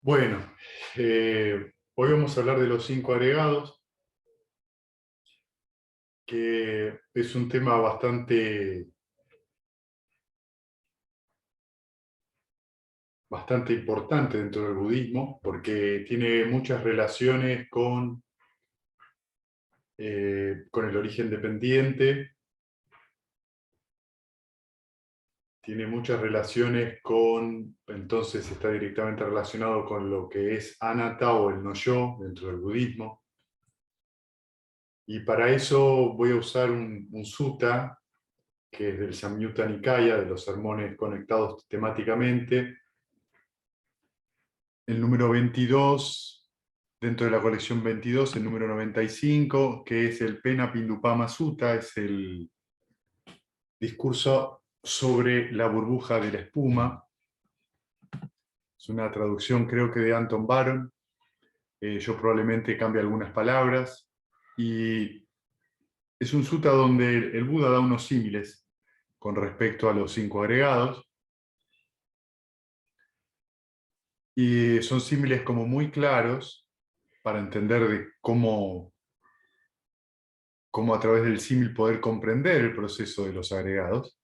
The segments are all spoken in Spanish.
Bueno, hoy vamos a hablar de los 5 agregados, que es un tema bastante importante dentro del budismo, porque tiene muchas relaciones con el origen dependiente, tiene muchas relaciones entonces está directamente relacionado con lo que es anatta o el no-yo dentro del budismo. Y para eso voy a usar un sutta que es del Samyutta Nikaya, de los sermones conectados temáticamente, el número 22, dentro de la colección 22, el número 95, que es el Pena Pindupama Sutta, es el discurso sobre la burbuja de la espuma. Es una traducción, creo que de Anton Baron. Yo probablemente cambie algunas palabras. Y es un sutta donde el Buda da unos símiles con respecto a los 5 agregados. Y son símiles como muy claros para entender de cómo a través del símil poder comprender el proceso de los agregados.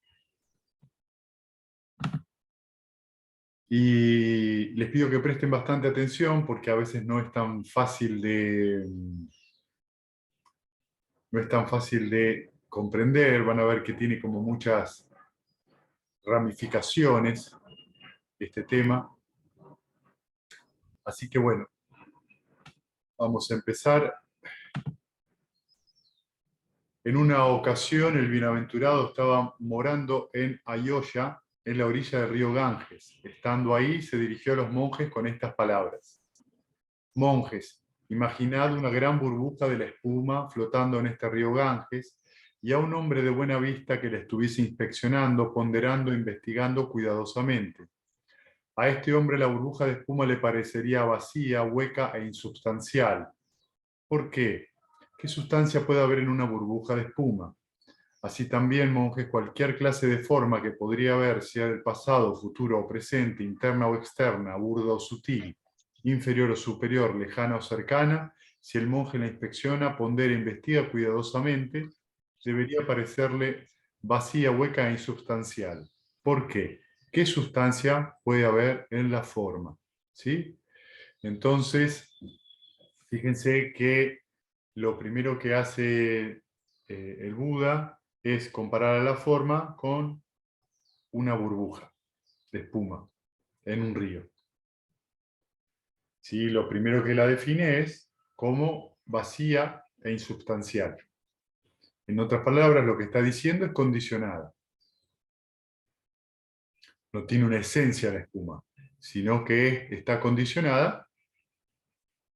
Y les pido que presten bastante atención porque a veces no es tan fácil de comprender. Van a ver que tiene como muchas ramificaciones este tema. Así que bueno, vamos a empezar. En una ocasión el bienaventurado estaba morando en Ayodhya, en la orilla del río Ganges. Estando ahí, se dirigió a los monjes con estas palabras: monjes, imaginad una gran burbuja de la espuma flotando en este río Ganges, y a un hombre de buena vista que la estuviese inspeccionando, ponderando, investigando cuidadosamente. A este hombre la burbuja de espuma le parecería vacía, hueca e insubstancial. ¿Por qué? ¿Qué sustancia puede haber en una burbuja de espuma? Así también, monjes, cualquier clase de forma que podría haber, sea del pasado, futuro o presente, interna o externa, burda o sutil, inferior o superior, lejana o cercana, si el monje la inspecciona, pondera e investiga cuidadosamente, debería parecerle vacía, hueca e insubstancial. ¿Por qué? ¿Qué sustancia puede haber en la forma? ¿Sí? Entonces, fíjense que lo primero que hace el Buda es comparar a la forma con una burbuja de espuma en un río. ¿Sí? Lo primero que la define es como vacía e insubstancial. En otras palabras, lo que está diciendo es condicionada. No tiene una esencia la espuma, sino que está condicionada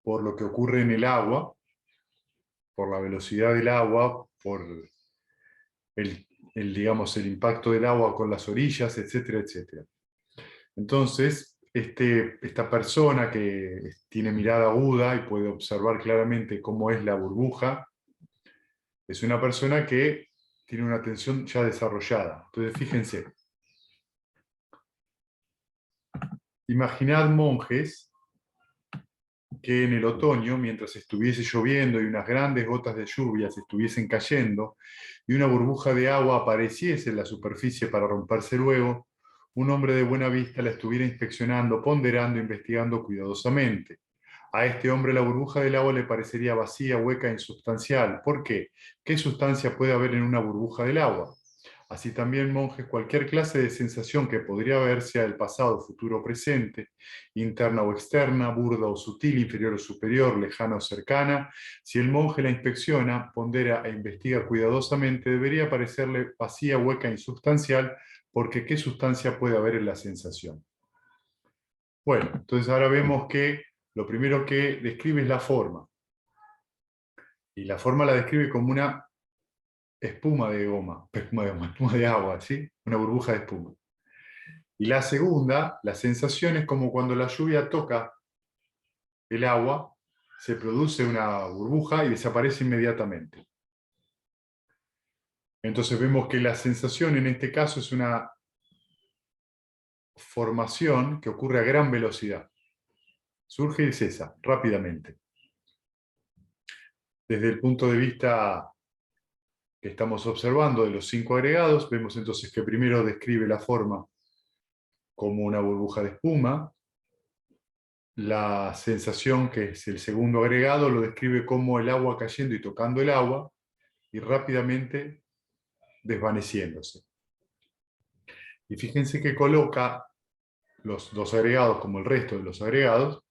por lo que ocurre en el agua, por la velocidad del agua, por digamos, el impacto del agua con las orillas, etcétera, etcétera. Entonces, esta persona que tiene mirada aguda y puede observar claramente cómo es la burbuja, es una persona que tiene una atención ya desarrollada. Entonces, fíjense, imaginad monjes que en el otoño, mientras estuviese lloviendo y unas grandes gotas de lluvia se estuviesen cayendo, y una burbuja de agua apareciese en la superficie para romperse luego, un hombre de buena vista la estuviera inspeccionando, ponderando, investigando cuidadosamente. A este hombre la burbuja del agua le parecería vacía, hueca e insubstancial. ¿Por qué? ¿Qué sustancia puede haber en una burbuja del agua? Así también, monjes, cualquier clase de sensación que podría haber, sea del pasado, futuro o presente, interna o externa, burda o sutil, inferior o superior, lejana o cercana, si el monje la inspecciona, pondera e investiga cuidadosamente, debería parecerle vacía, hueca e insubstancial, porque ¿qué sustancia puede haber en la sensación? Bueno, entonces ahora vemos que lo primero que describe es la forma. Y la forma la describe como una espuma de goma, espuma de agua, ¿sí? Una burbuja de espuma. Y la segunda, la sensación, es como cuando la lluvia toca el agua, se produce una burbuja y desaparece inmediatamente. Entonces vemos que la sensación en este caso es una formación que ocurre a gran velocidad. surge y cesa rápidamente. Desde el punto de vista que estamos observando de los 5 agregados, vemos entonces que primero describe la forma como una burbuja de espuma. La sensación, que es el segundo agregado, lo describe como el agua cayendo y tocando el agua y rápidamente desvaneciéndose. Y fíjense que coloca los 2 agregados, como el resto de los agregados,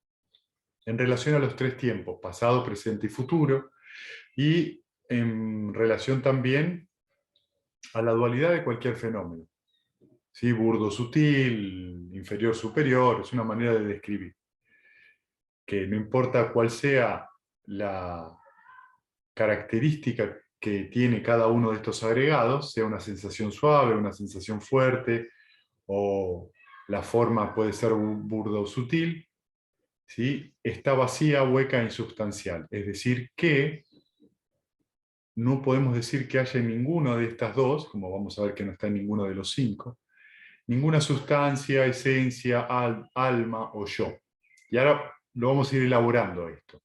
en relación a los 3 tiempos, pasado, presente y futuro, y en relación también a la dualidad de cualquier fenómeno. ¿Sí? Burdo, sutil, inferior, superior, es una manera de describir. Que no importa cuál sea la característica que tiene cada uno de estos agregados, sea una sensación suave, una sensación fuerte, o la forma puede ser burda o sutil, ¿sí? Está vacía, hueca e insubstancial. Es decir, que no podemos decir que haya en ninguna de estas dos, como vamos a ver que no está en ninguno de los 5, ninguna sustancia, esencia, alma o yo. Y ahora lo vamos a ir elaborando esto.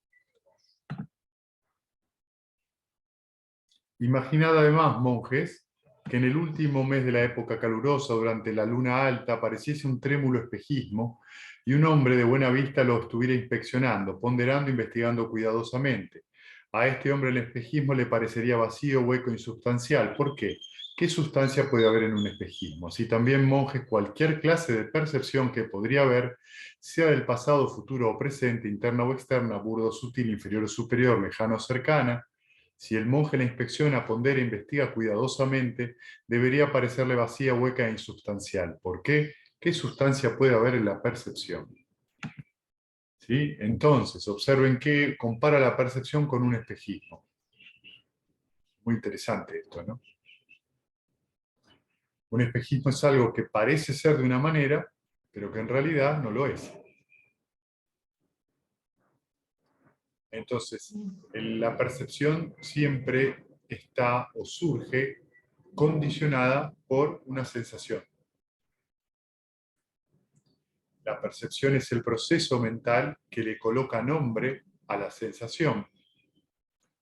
Imaginad además, monjes, que en el último mes de la época calurosa, durante la luna alta, apareciese un trémulo espejismo y un hombre de buena vista lo estuviera inspeccionando, ponderando, investigando cuidadosamente. A este hombre el espejismo le parecería vacío, hueco, insubstancial. ¿Por qué? ¿Qué sustancia puede haber en un espejismo? Si también, monjes, cualquier clase de percepción que podría haber, sea del pasado, futuro o presente, interna o externa, burdo, sutil, inferior o superior, lejano o cercana, si el monje la inspecciona, pondera e investiga cuidadosamente, debería parecerle vacía, hueca e insubstancial. ¿Por qué? ¿Qué sustancia puede haber en la percepción? ¿Sí? Entonces, observen que compara la percepción con un espejismo. Muy interesante esto, ¿no? Un espejismo es algo que parece ser de una manera, pero que en realidad no lo es. Entonces, la percepción siempre está o surge condicionada por una sensación. La percepción es el proceso mental que le coloca nombre a la sensación,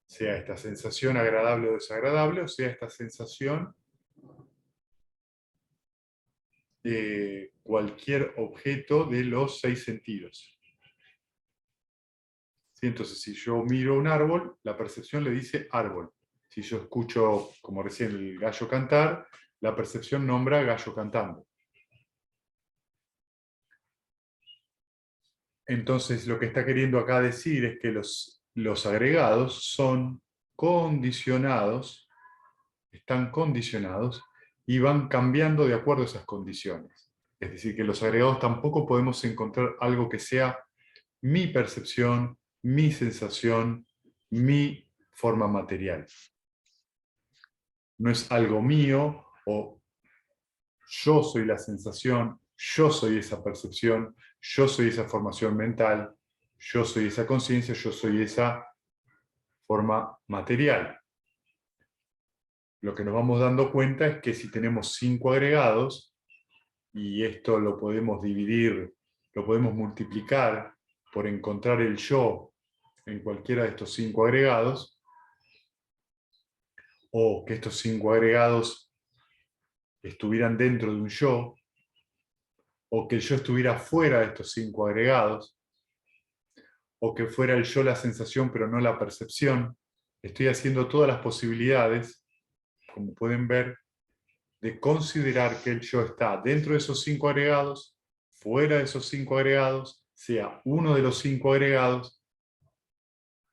sea esta sensación agradable o desagradable, o sea esta sensación de cualquier objeto de los 6 sentidos. ¿Sí? Entonces, si yo miro un árbol, la percepción le dice árbol. Si yo escucho, como recién, el gallo cantar, la percepción nombra gallo cantando. Entonces, lo que está queriendo acá decir es que los agregados son condicionados, están condicionados y van cambiando de acuerdo a esas condiciones. Es decir, que los agregados tampoco podemos encontrar algo que sea mi percepción, mi sensación, mi forma material. No es algo mío o yo soy la sensación, yo soy esa percepción, yo soy esa formación mental, yo soy esa conciencia, yo soy esa forma material. Lo que nos vamos dando cuenta es que si tenemos 5 agregados, y esto lo podemos dividir, lo podemos multiplicar por encontrar el yo en cualquiera de estos 5 agregados, o que estos 5 agregados estuvieran dentro de un yo, o que el yo estuviera fuera de estos 5 agregados, o que fuera el yo la sensación pero no la percepción. Estoy haciendo todas las posibilidades, como pueden ver, de considerar que el yo está dentro de esos 5 agregados, fuera de esos 5 agregados, sea uno de los 5 agregados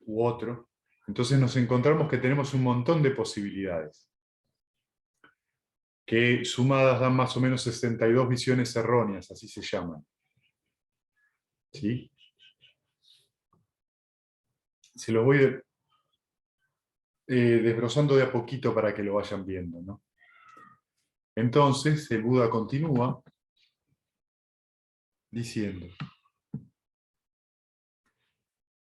u otro. Entonces nos encontramos que tenemos un montón de posibilidades, que sumadas dan más o menos 62 visiones erróneas, así se llaman. ¿Sí? Se los voy desbrozando de a poquito para que lo vayan viendo, ¿no? Entonces el Buda continúa diciendo: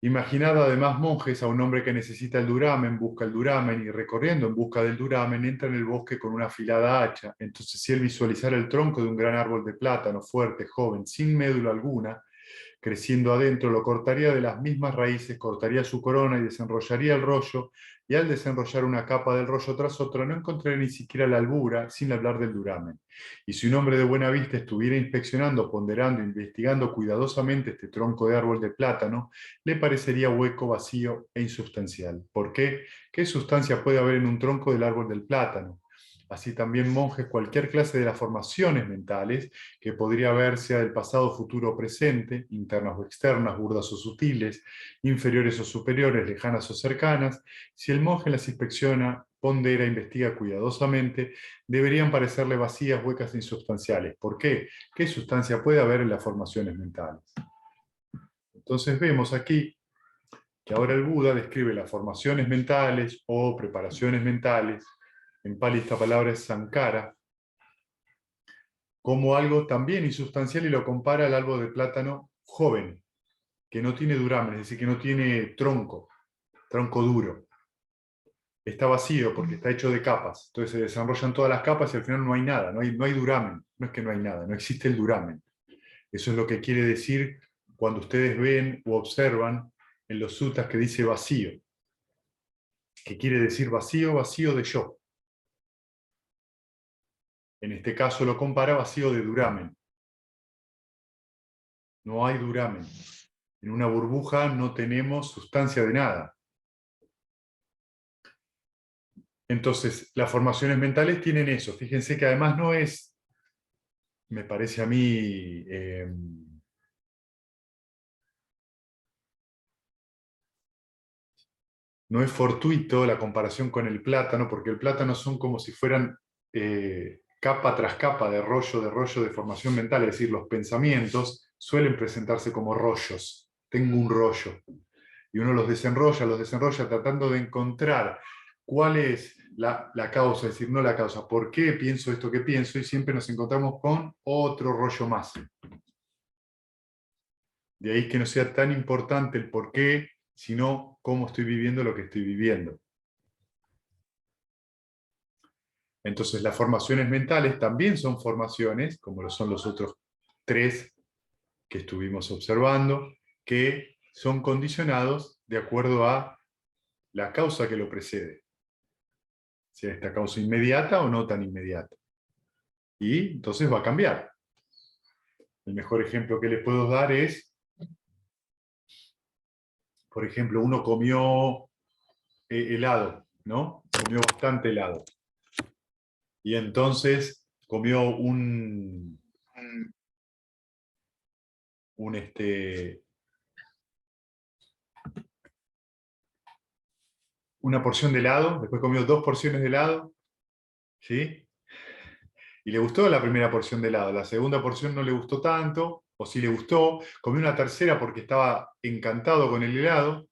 imaginad además, monjes, a un hombre que necesita el duramen, busca el duramen y recorriendo en busca del duramen entra en el bosque con una afilada hacha. Entonces, si él visualizara el tronco de un gran árbol de plátano, fuerte, joven, sin médula alguna, creciendo adentro, lo cortaría de las mismas raíces, cortaría su corona y desenrollaría el rollo, y al desenrollar una capa del rollo tras otra, no encontraría ni siquiera la albura, sin hablar del duramen. Y si un hombre de buena vista estuviera inspeccionando, ponderando, investigando cuidadosamente este tronco de árbol de plátano, le parecería hueco, vacío e insubstancial. ¿Por qué? ¿Qué sustancia puede haber en un tronco del árbol del plátano? Así también, monjes, cualquier clase de las formaciones mentales que podría haber, sea del pasado, futuro o presente, internas o externas, burdas o sutiles, inferiores o superiores, lejanas o cercanas, si el monje las inspecciona, pondera, investiga cuidadosamente, deberían parecerle vacías, huecas e insubstanciales. ¿Por qué? ¿Qué sustancia puede haber en las formaciones mentales? Entonces vemos aquí que ahora el Buda describe las formaciones mentales o preparaciones mentales, en Pali esta palabra es sankara, como algo también insustancial y lo compara al árbol de plátano joven, que no tiene duramen, es decir, que no tiene tronco duro. Está vacío porque está hecho de capas. Entonces se desarrollan todas las capas y al final no hay nada, no hay duramen. No es que no hay nada, no existe el duramen. Eso es lo que quiere decir cuando ustedes ven o observan en los suttas que dice vacío. Que quiere decir vacío, vacío de yo. En este caso lo compara vacío de duramen. No hay duramen. En una burbuja no tenemos sustancia de nada. Entonces, las formaciones mentales tienen eso. Fíjense que además no es, me parece a mí, no es fortuito la comparación con el plátano, porque el plátano son como si fueran capa tras capa de rollo de formación mental, es decir, los pensamientos suelen presentarse como rollos. Tengo un rollo. Y uno los desenrolla tratando de encontrar cuál es la causa, es decir, no la causa, por qué pienso esto que pienso, y siempre nos encontramos con otro rollo más. De ahí que no sea tan importante el por qué, sino cómo estoy viviendo lo que estoy viviendo. Entonces, las formaciones mentales también son formaciones, como lo son los otros tres que estuvimos observando, que son condicionados de acuerdo a la causa que lo precede. Sea esta causa inmediata o no tan inmediata. Y entonces va a cambiar. El mejor ejemplo que les puedo dar es, por ejemplo, uno comió helado, ¿no? Comió bastante helado. Y entonces comió una porción de helado, después comió 2 porciones de helado, ¿sí? Y le gustó la primera porción de helado, la segunda porción no le gustó tanto, o sí le gustó, comió una tercera porque estaba encantado con el helado,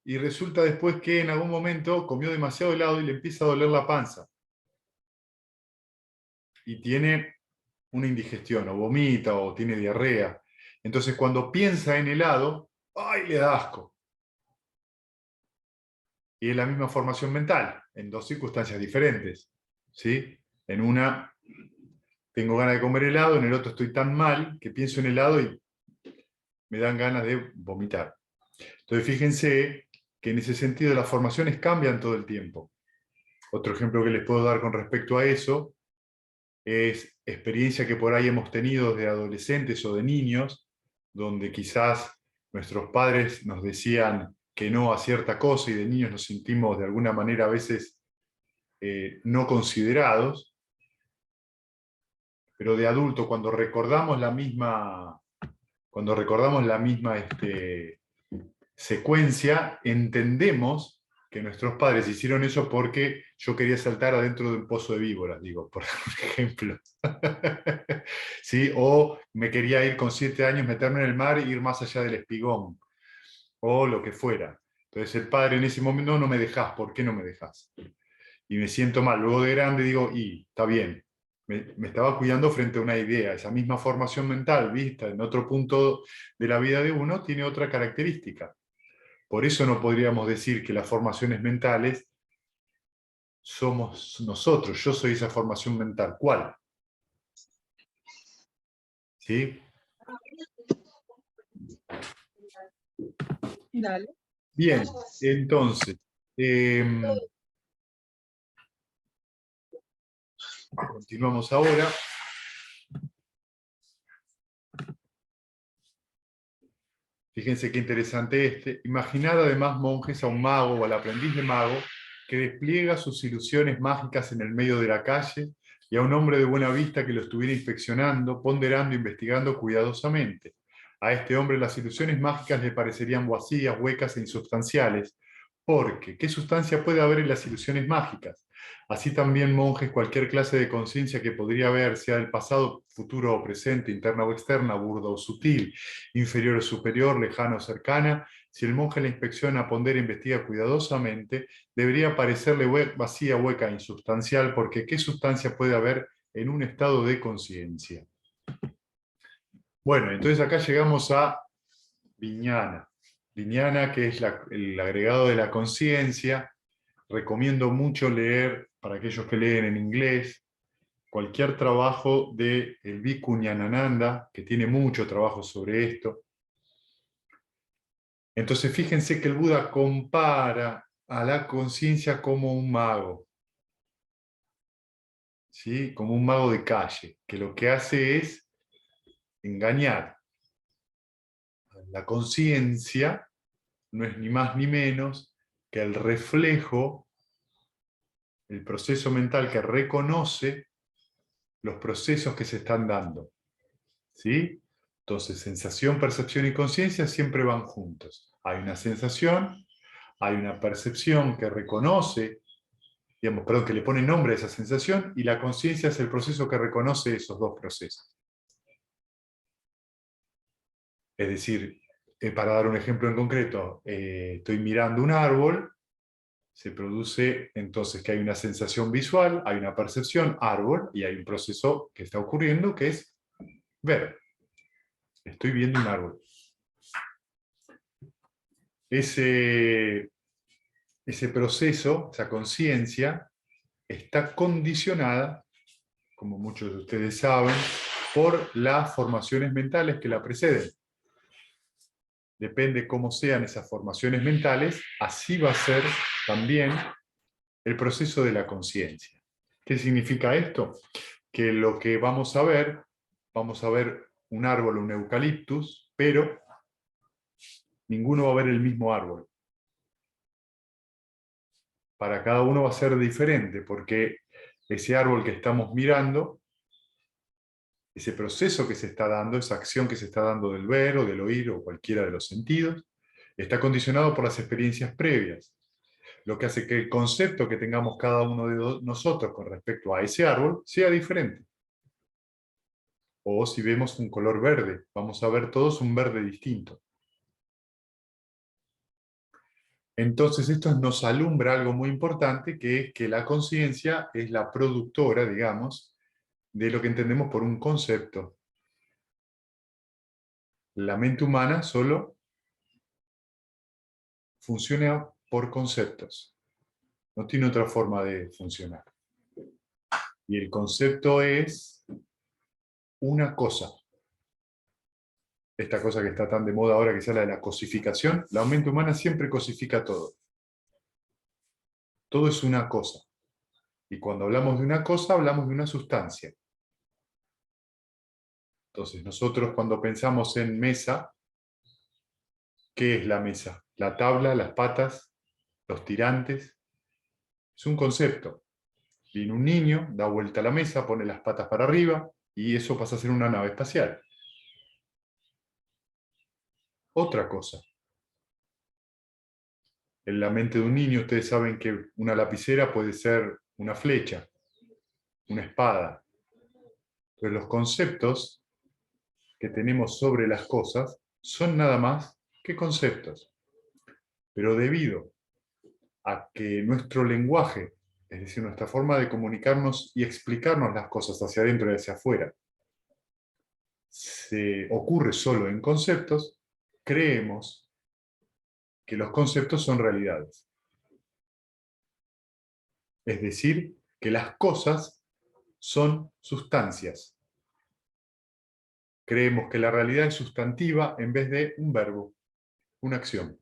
y resulta después que en algún momento comió demasiado helado y le empieza a doler la panza. Y tiene una indigestión, o vomita, o tiene diarrea. Entonces cuando piensa en helado, ¡ay, le da asco! Y es la misma formación mental, en dos circunstancias diferentes. ¿Sí? En una tengo ganas de comer helado, en el otro estoy tan mal que pienso en helado y me dan ganas de vomitar. Entonces fíjense que en ese sentido las formaciones cambian todo el tiempo. Otro ejemplo que les puedo dar con respecto a eso es experiencia que por ahí hemos tenido de adolescentes o de niños, donde quizás nuestros padres nos decían que no a cierta cosa y de niños nos sentimos de alguna manera a veces no considerados, pero de adulto cuando recordamos la misma secuencia, entendemos que nuestros padres hicieron eso porque yo quería saltar adentro de un pozo de víboras, digo, por ejemplo. ¿Sí? O me quería ir con 7 años, meterme en el mar e ir más allá del espigón, o lo que fuera. Entonces el padre en ese momento, no me dejás, ¿por qué no me dejás? Y me siento mal. Luego de grande digo, y está bien, me estaba cuidando frente a una idea. Esa misma formación mental vista en otro punto de la vida de uno tiene otra característica. Por eso no podríamos decir que las formaciones mentales somos nosotros. Yo soy esa formación mental. ¿Cuál? ¿Sí? Dale. Bien, entonces, continuamos ahora. Fíjense qué interesante este. Imaginad además, monjes, a un mago o al aprendiz de mago que despliega sus ilusiones mágicas en el medio de la calle y a un hombre de buena vista que lo estuviera inspeccionando, ponderando, investigando cuidadosamente. A este hombre las ilusiones mágicas le parecerían vacías, huecas e insubstanciales, porque ¿qué sustancia puede haber en las ilusiones mágicas? Así también, monjes, cualquier clase de conciencia que podría haber, sea del pasado, futuro o presente, interna o externa, burda o sutil, inferior o superior, lejana o cercana, si el monje la inspecciona, pondera e investiga cuidadosamente, debería parecerle vacía, hueca e insubstancial, porque ¿qué sustancia puede haber en un estado de conciencia? Bueno, entonces acá llegamos a Vijnana. Vijnana, que es el agregado de la conciencia. Recomiendo mucho leer, para aquellos que leen en inglés, cualquier trabajo de el Bhikkhu Ñanananda, que tiene mucho trabajo sobre esto. Entonces fíjense que el Buda compara a la conciencia como un mago, ¿sí? Como un mago de calle, que lo que hace es engañar. La conciencia no es ni más ni menos que el reflejo, el proceso mental que reconoce los procesos que se están dando, ¿sí? Entonces, sensación, percepción y conciencia siempre van juntos. Hay una sensación, hay una percepción que reconoce, digamos, perdón, que le pone nombre a esa sensación, y la conciencia es el proceso que reconoce esos dos procesos. Es decir, para dar un ejemplo en concreto, estoy mirando un árbol, se produce entonces que hay una sensación visual, hay una percepción, árbol, y hay un proceso que está ocurriendo que es ver. Estoy viendo un árbol. Ese proceso, esa conciencia, está condicionada, como muchos de ustedes saben, por las formaciones mentales que la preceden. Depende cómo sean esas formaciones mentales, así va a ser también el proceso de la conciencia. ¿Qué significa esto? Que lo que vamos a ver un árbol, un eucaliptus, pero ninguno va a ver el mismo árbol. Para cada uno va a ser diferente, porque ese árbol que estamos mirando, ese proceso que se está dando, esa acción que se está dando del ver o del oír o cualquiera de los sentidos, está condicionado por las experiencias previas, lo que hace que el concepto que tengamos cada uno de nosotros con respecto a ese árbol sea diferente. O si vemos un color verde, vamos a ver todos un verde distinto. Entonces esto nos alumbra algo muy importante, que es que la conciencia es la productora, digamos, de lo que entendemos por un concepto. La mente humana solo funciona por conceptos. No tiene otra forma de funcionar. Y el concepto es una cosa. Esta cosa que está tan de moda ahora, que se habla de la cosificación, la mente humana siempre cosifica todo. Todo es una cosa. Y cuando hablamos de una cosa, hablamos de una sustancia. Entonces, nosotros cuando pensamos en mesa, ¿qué es la mesa? La tabla, las patas, los tirantes. Es un concepto. Viene un niño, da vuelta a la mesa, pone las patas para arriba, y eso pasa a ser una nave espacial. Otra cosa. En la mente de un niño, ustedes saben que una lapicera puede ser una flecha, una espada. Entonces, los conceptos que tenemos sobre las cosas son nada más que conceptos. Pero debido a que nuestro lenguaje, es decir, nuestra forma de comunicarnos y explicarnos las cosas hacia adentro y hacia afuera, se ocurre solo en conceptos, creemos que los conceptos son realidades. Es decir, que las cosas son sustancias. Creemos que la realidad es sustantiva en vez de un verbo, una acción.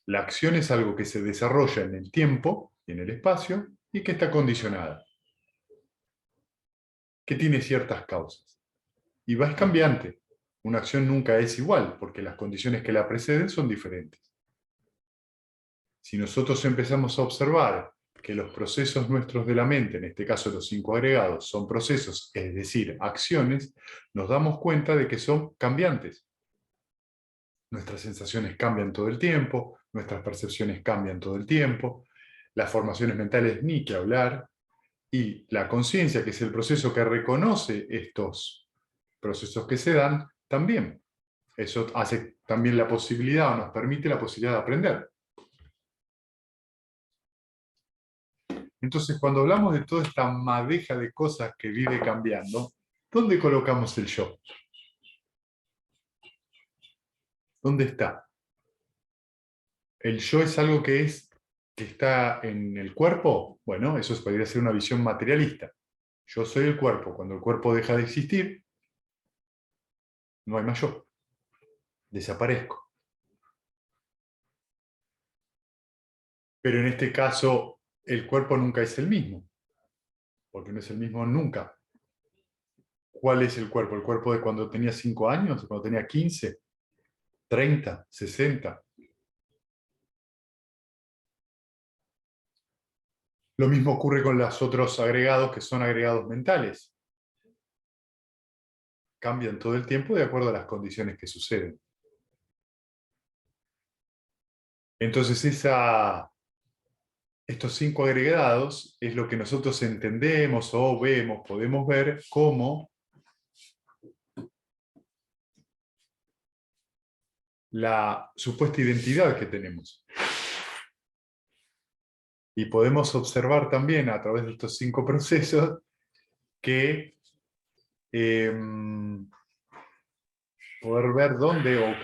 La acción es algo que se desarrolla en el tiempo y en el espacio y que está condicionada, que tiene ciertas causas. Y es cambiante. Una acción nunca es igual, porque las condiciones que la preceden son diferentes. Si nosotros empezamos a observar que los procesos nuestros de la mente, en este caso los 5 agregados, son procesos, es decir, acciones, nos damos cuenta de que son cambiantes. Nuestras sensaciones cambian todo el tiempo, nuestras percepciones cambian todo el tiempo, las formaciones mentales ni que hablar, y la conciencia, que es el proceso que reconoce estos procesos que se dan, también. Eso hace también la posibilidad, o nos permite la posibilidad de aprender. Entonces, cuando hablamos de toda esta madeja de cosas que vive cambiando, ¿dónde colocamos el yo? ¿Dónde está? ¿El yo es algo que está en el cuerpo? Bueno, eso podría ser una visión materialista. Yo soy el cuerpo. Cuando el cuerpo deja de existir, no hay más yo. Desaparezco. Pero en este caso, el cuerpo nunca es el mismo, porque no es el mismo nunca. ¿Cuál es el cuerpo? ¿El cuerpo de cuando tenía 5 años? ¿Cuando tenía 15? ¿30? ¿60? Lo mismo ocurre con los otros agregados que son agregados mentales. Cambian todo el tiempo de acuerdo a las condiciones que suceden. Entonces estos 5 agregados es lo que nosotros entendemos o vemos, podemos ver como la supuesta identidad que tenemos. Y podemos observar también a través de estos 5 procesos que poder ver dónde o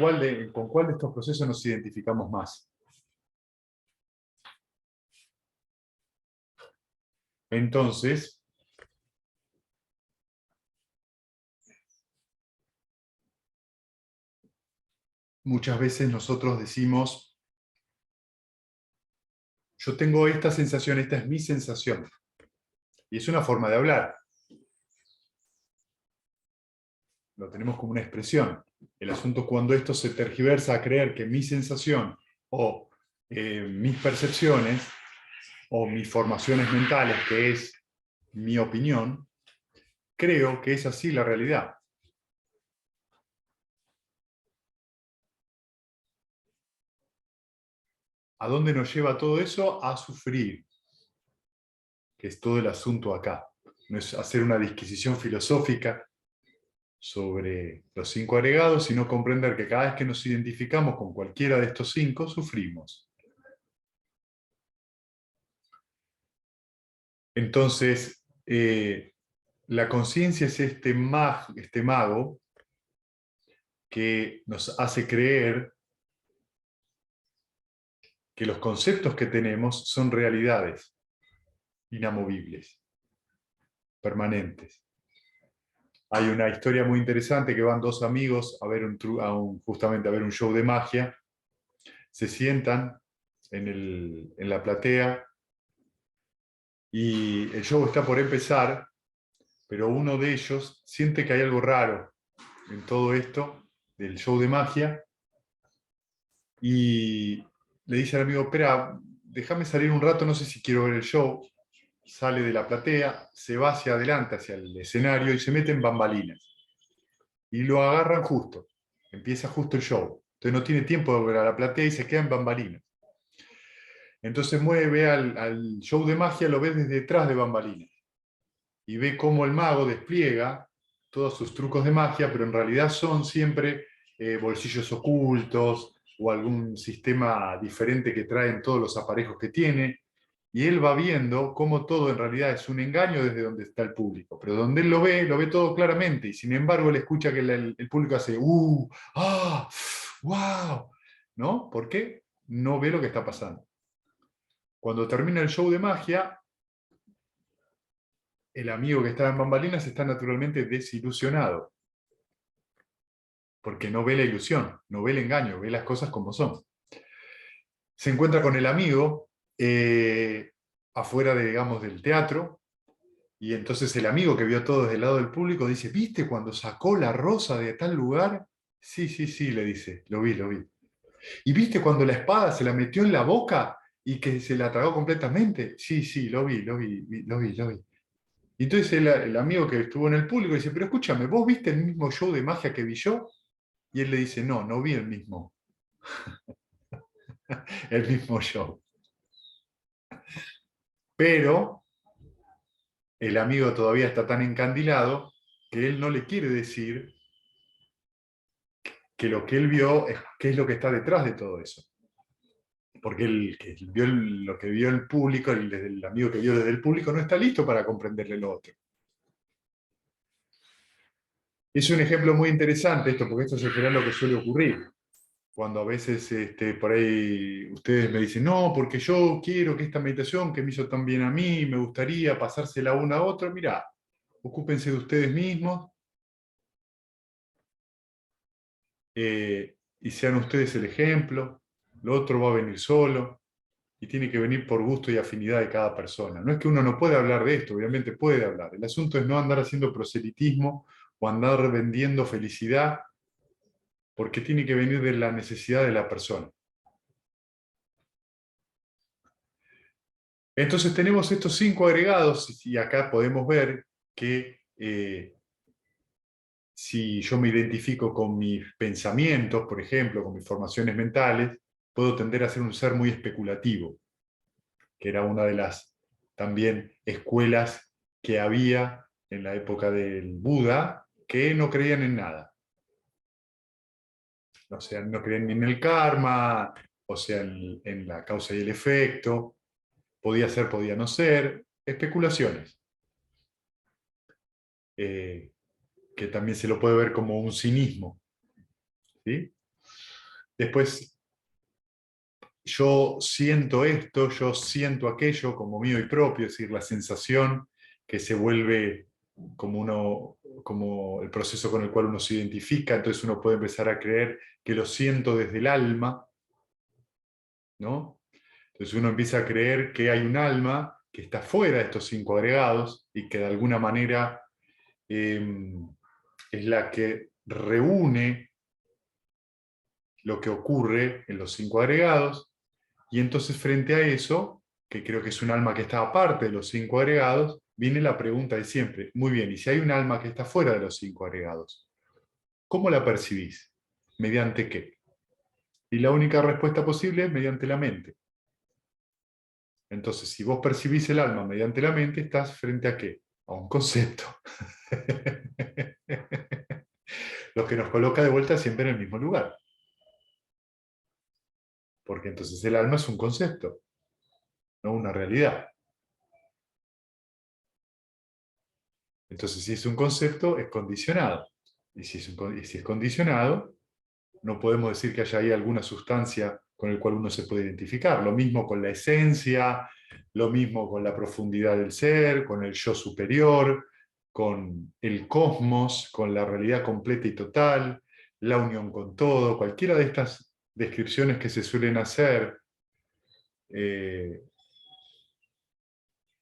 con cuál de estos procesos nos identificamos más. Entonces, muchas veces nosotros decimos, yo tengo esta sensación, esta es mi sensación. Y es una forma de hablar. Lo tenemos como una expresión. El asunto es cuando esto se tergiversa a creer que mi sensación o mis percepciones o mis formaciones mentales, que es mi opinión, creo que es así la realidad. ¿A dónde nos lleva todo eso? A sufrir, que es todo el asunto acá. No es hacer una disquisición filosófica sobre los 5 agregados, sino comprender que cada vez que nos identificamos con cualquiera de estos 5, sufrimos. Entonces, la conciencia es este mago que nos hace creer que los conceptos que tenemos son realidades inamovibles, permanentes. Hay una historia muy interesante que van 2 amigos a ver justamente a ver un show de magia, se sientan en la platea y el show está por empezar, pero uno de ellos siente que hay algo raro en todo esto del show de magia y le dice al amigo, espera, déjame salir un rato, no sé si quiero ver el show. Sale de la platea, se va hacia adelante, hacia el escenario y se mete en bambalinas. Y lo agarran justo, empieza justo el show. Entonces no tiene tiempo de volver a la platea y se queda en bambalinas. Entonces ve al show de magia, lo ve desde detrás de bambalinas. Y ve cómo el mago despliega todos sus trucos de magia, pero en realidad son siempre bolsillos ocultos o algún sistema diferente que traen todos los aparejos que tiene. Y él va viendo cómo todo en realidad es un engaño desde donde está el público. Pero donde él lo ve todo claramente. Y sin embargo, él escucha que el público hace ¡ah! ¡Wow! ¿No? ¿Por qué? No ve lo que está pasando. Cuando termina el show de magia, el amigo que está en bambalinas está naturalmente desilusionado, porque no ve la ilusión, no ve el engaño, ve las cosas como son. Se encuentra con el amigo afuera de, digamos, del teatro, y entonces el amigo que vio todo desde el lado del público dice, ¿viste cuando sacó la rosa de tal lugar? Sí, sí, sí, le dice, lo vi, lo vi. ¿Y viste cuando la espada se la metió en la boca y que se la tragó completamente? Sí, sí, lo vi, lo vi, lo vi, lo vi. Y entonces el amigo que estuvo en el público dice, pero escúchame, ¿vos viste el mismo show de magia que vi yo? Y él le dice, no, no vi el mismo show. Pero el amigo todavía está tan encandilado que él no le quiere decir que lo que él vio es qué es lo que está detrás de todo eso. Porque lo que vio el público, el amigo que vio desde el público, no está listo para comprenderle lo otro. Es un ejemplo muy interesante esto, porque esto es en general lo que suele ocurrir. Cuando a veces por ahí ustedes me dicen, no, porque yo quiero que esta meditación que me hizo tan bien a mí, me gustaría pasársela una a otra, mirá, ocúpense de ustedes mismos y sean ustedes el ejemplo, lo otro va a venir solo y tiene que venir por gusto y afinidad de cada persona. No es que uno no pueda hablar de esto, obviamente puede hablar. El asunto es no andar haciendo proselitismo o andar vendiendo felicidad, porque tiene que venir de la necesidad de la persona. Entonces tenemos estos 5 agregados y acá podemos ver que si yo me identifico con mis pensamientos, por ejemplo, con mis formaciones mentales, puedo tender a ser un ser muy especulativo, que era una de las también escuelas que había en la época del Buda, que no creían en nada. O sea, no creían ni en el karma, o sea, en la causa y el efecto, podía ser, podía no ser, especulaciones, que también se lo puede ver como un cinismo. ¿Sí? Después, yo siento esto, yo siento aquello como mío y propio, es decir, la sensación que se vuelve como el proceso con el cual uno se identifica, entonces uno puede empezar a creer que lo siento desde el alma, ¿no? Entonces uno empieza a creer que hay un alma que está fuera de estos 5 agregados y que de alguna manera es la que reúne lo que ocurre en los 5 agregados. Y entonces frente a eso, que creo que es un alma que está aparte de los 5 agregados, viene la pregunta de siempre, muy bien, y si hay un alma que está fuera de los 5 agregados, ¿cómo la percibís? ¿Mediante qué? Y la única respuesta posible es mediante la mente. Entonces, si vos percibís el alma mediante la mente, estás frente a qué? A un concepto. Lo que nos coloca de vuelta siempre en el mismo lugar. Porque entonces el alma es un concepto, no una realidad. Entonces, si es un concepto, es condicionado. Y si es condicionado, no podemos decir que haya ahí alguna sustancia con la cual uno se puede identificar. Lo mismo con la esencia, lo mismo con la profundidad del ser, con el yo superior, con el cosmos, con la realidad completa y total, la unión con todo. Cualquiera de estas descripciones que se suelen hacer eh,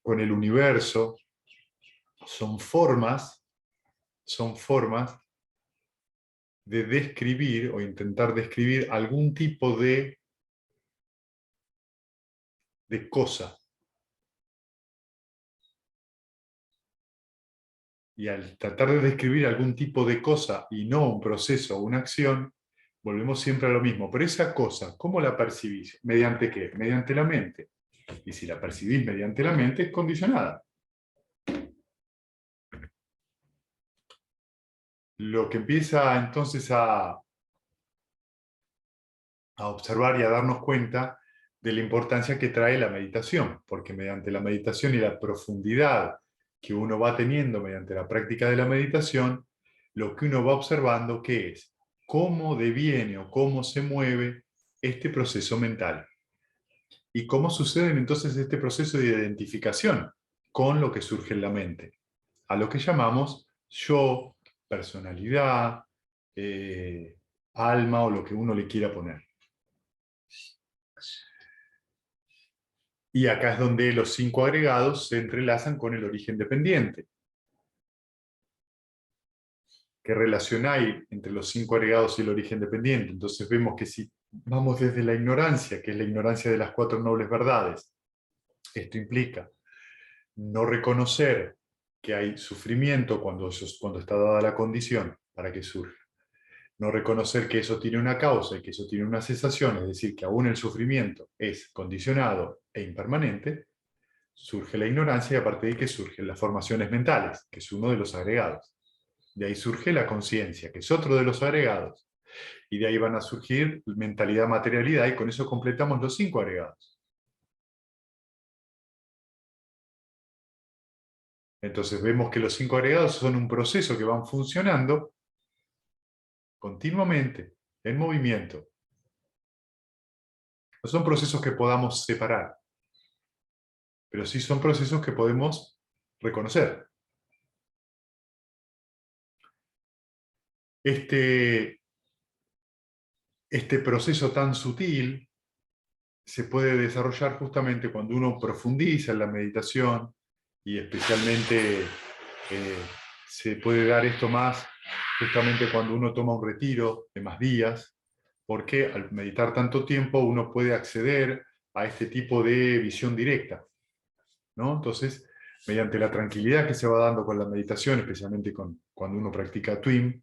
con el universo son formas de describir o intentar describir algún tipo de cosa. Y al tratar de describir algún tipo de cosa y no un proceso o una acción, volvemos siempre a lo mismo. Pero esa cosa, ¿cómo la percibís? ¿Mediante qué? Mediante la mente. Y si la percibís mediante la mente, es condicionada. Lo que empieza entonces a observar y a darnos cuenta de la importancia que trae la meditación, porque mediante la meditación y la profundidad que uno va teniendo mediante la práctica de la meditación, lo que uno va observando que es cómo deviene o cómo se mueve este proceso mental y cómo sucede entonces este proceso de identificación con lo que surge en la mente. a lo que llamamos yo, personalidad, alma o lo que uno le quiera poner. Y acá es donde los 5 agregados se entrelazan con el origen dependiente. ¿Qué relación hay entre los 5 agregados y el origen dependiente? Entonces vemos que si vamos desde la ignorancia, que es la ignorancia de las 4 nobles verdades, esto implica no reconocer que hay sufrimiento cuando está dada la condición para que surja. No reconocer que eso tiene una causa y que eso tiene una cesación, es decir, que aún el sufrimiento es condicionado e impermanente, surge la ignorancia y a partir de ahí que surgen las formaciones mentales, que es uno de los agregados. De ahí surge la conciencia, que es otro de los agregados. Y de ahí van a surgir mentalidad, materialidad, y con eso completamos los 5 agregados. Entonces vemos que los 5 agregados son un proceso que van funcionando continuamente, en movimiento. No son procesos que podamos separar, pero sí son procesos que podemos reconocer. Este proceso tan sutil se puede desarrollar justamente cuando uno profundiza en la meditación y especialmente se puede dar esto más justamente cuando uno toma un retiro de más días, porque al meditar tanto tiempo uno puede acceder a este tipo de visión directa, ¿no? Entonces, mediante la tranquilidad que se va dando con la meditación, especialmente cuando uno practica TWIM,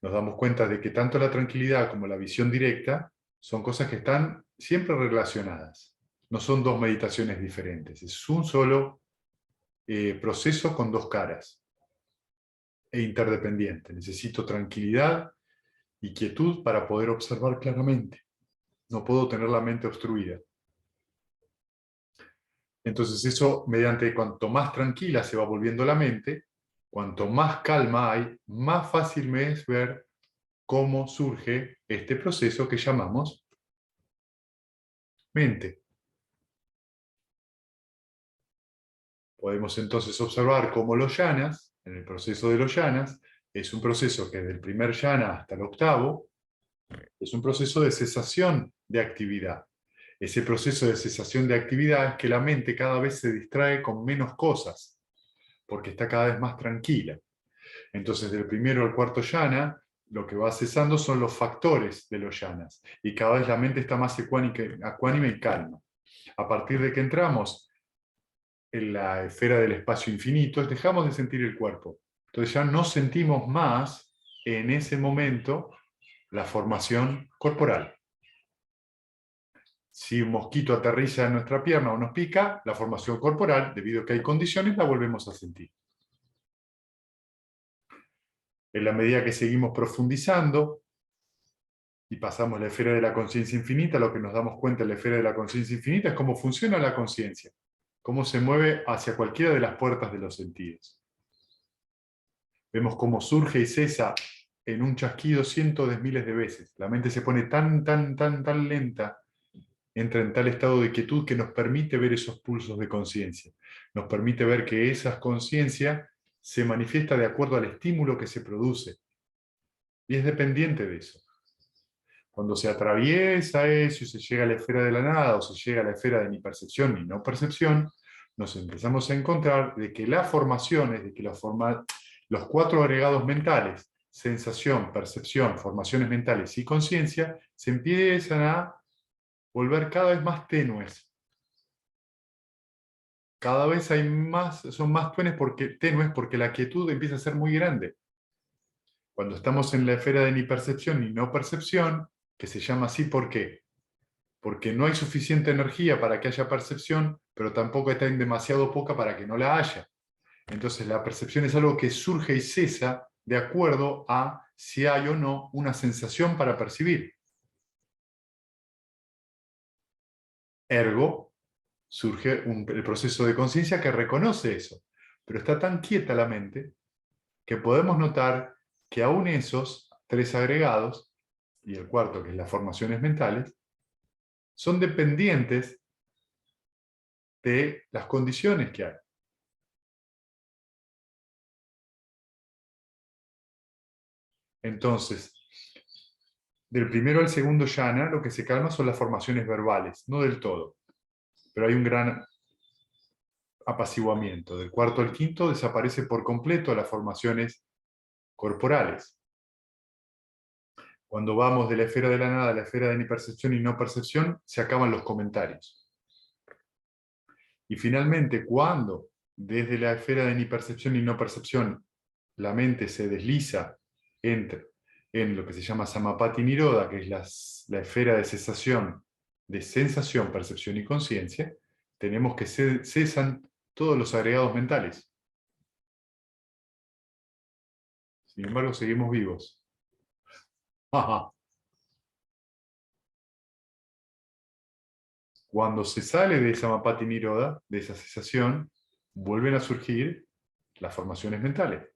nos damos cuenta de que tanto la tranquilidad como la visión directa son cosas que están siempre relacionadas. No son 2 meditaciones diferentes, es un solo proceso con 2 caras e interdependiente. Necesito tranquilidad y quietud para poder observar claramente. No puedo tener la mente obstruida. Entonces eso, mediante cuanto más tranquila se va volviendo la mente, cuanto más calma hay, más fácil me es ver cómo surge este proceso que llamamos mente. Podemos entonces observar cómo los yanas, en el proceso de los yanas, es un proceso que desde el primer yana hasta el octavo, es un proceso de cesación de actividad. Ese proceso de cesación de actividad es que la mente cada vez se distrae con menos cosas, porque está cada vez más tranquila. Entonces, del primero al cuarto yana, lo que va cesando son los factores de los yanas, y cada vez la mente está más ecuánime y calma. A partir de que entramos en la esfera del espacio infinito, dejamos de sentir el cuerpo. Entonces ya no sentimos más en ese momento la formación corporal. Si un mosquito aterriza en nuestra pierna o nos pica, la formación corporal, debido a que hay condiciones, la volvemos a sentir. En la medida que seguimos profundizando y pasamos la esfera de la conciencia infinita, lo que nos damos cuenta en la esfera de la conciencia infinita es cómo funciona la conciencia, cómo se mueve hacia cualquiera de las puertas de los sentidos. Vemos cómo surge y cesa en un chasquido cientos de miles de veces. La mente se pone tan lenta, entra en tal estado de quietud que nos permite ver esos pulsos de conciencia. Nos permite ver que esa conciencia se manifiesta de acuerdo al estímulo que se produce. Y es dependiente de eso. Cuando se atraviesa eso y se llega a la esfera de la nada o se llega a la esfera de ni percepción ni no percepción, nos empezamos a encontrar de que las formaciones, de que los 4 agregados mentales, sensación, percepción, formaciones mentales y conciencia, se empiezan a volver cada vez más tenues. Cada vez son más tenues porque la quietud empieza a ser muy grande. Cuando estamos en la esfera de ni percepción ni no percepción, que se llama así, ¿por qué? Porque no hay suficiente energía para que haya percepción, pero tampoco está en demasiado poca para que no la haya. Entonces la percepción es algo que surge y cesa de acuerdo a si hay o no una sensación para percibir. Ergo, surge el proceso de conciencia que reconoce eso. Pero está tan quieta la mente que podemos notar que aún esos 3 agregados, y el cuarto, que es las formaciones mentales, son dependientes de las condiciones que hay. Entonces, del primero al segundo yana, lo que se calma son las formaciones verbales, no del todo, pero hay un gran apaciguamiento. Del cuarto al quinto desaparece por completo las formaciones corporales. Cuando vamos de la esfera de la nada a la esfera de ni percepción y no percepción, se acaban los comentarios. Y finalmente, cuando desde la esfera de ni percepción y no percepción la mente se desliza en lo que se llama Samapati Nirodha, que es la esfera de cesación de sensación, percepción y conciencia, tenemos que cesan todos los agregados mentales. Sin embargo, seguimos vivos. Ajá. Cuando se sale de esa Samapati Nirodha, de esa cesación, vuelven a surgir las formaciones mentales.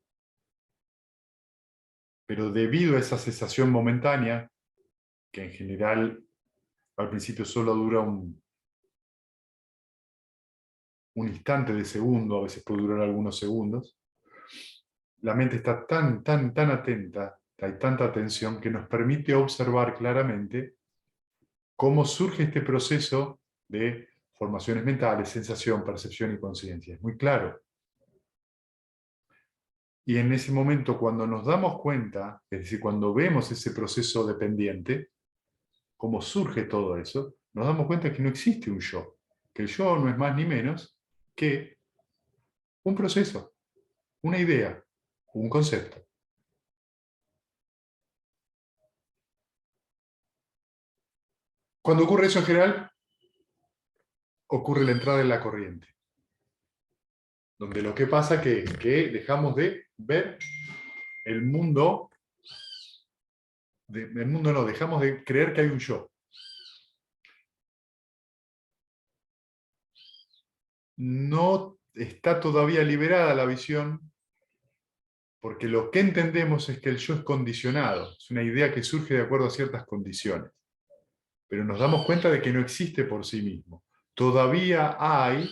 Pero debido a esa cesación momentánea, que en general al principio solo dura un instante de segundo, a veces puede durar algunos segundos, la mente está tan atenta, hay tanta atención que nos permite observar claramente cómo surge este proceso de formaciones mentales, sensación, percepción y conciencia. Es muy claro. Y en ese momento, cuando nos damos cuenta, es decir, cuando vemos ese proceso dependiente, cómo surge todo eso, nos damos cuenta que no existe un yo, que el yo no es más ni menos que un proceso, una idea, un concepto. Cuando ocurre eso en general, ocurre la entrada en la corriente, donde lo que pasa es que dejamos de ver el mundo, no, dejamos de creer que hay un yo. No está todavía liberada la visión, porque lo que entendemos es que el yo es condicionado, es una idea que surge de acuerdo a ciertas condiciones. Pero nos damos cuenta de que no existe por sí mismo. Todavía hay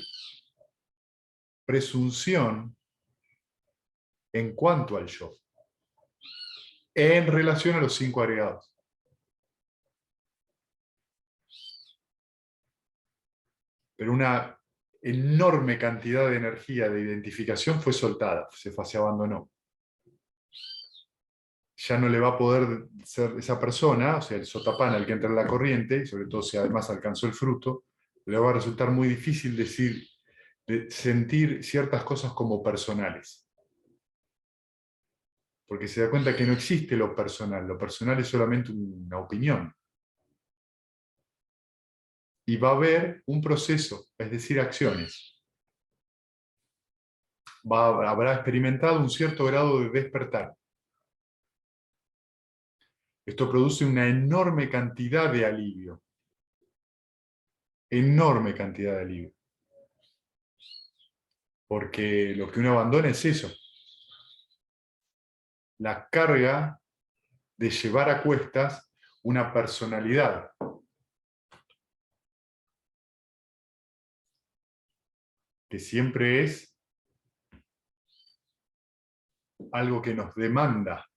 presunción en cuanto al yo, en relación a los 5 agregados. Pero una enorme cantidad de energía de identificación fue soltada, se abandonó. Ya no le va a poder ser esa persona, o sea, el sotapana, el que entra en la corriente, y sobre todo si además alcanzó el fruto, le va a resultar muy difícil de sentir ciertas cosas como personales. Porque se da cuenta que no existe lo personal es solamente una opinión. Y va a haber un proceso, es decir, acciones. Habrá experimentado un cierto grado de despertar. Esto produce una enorme cantidad de alivio. Enorme cantidad de alivio. Porque lo que uno abandona es eso. La carga de llevar a cuestas una personalidad. Que siempre es algo que nos demanda.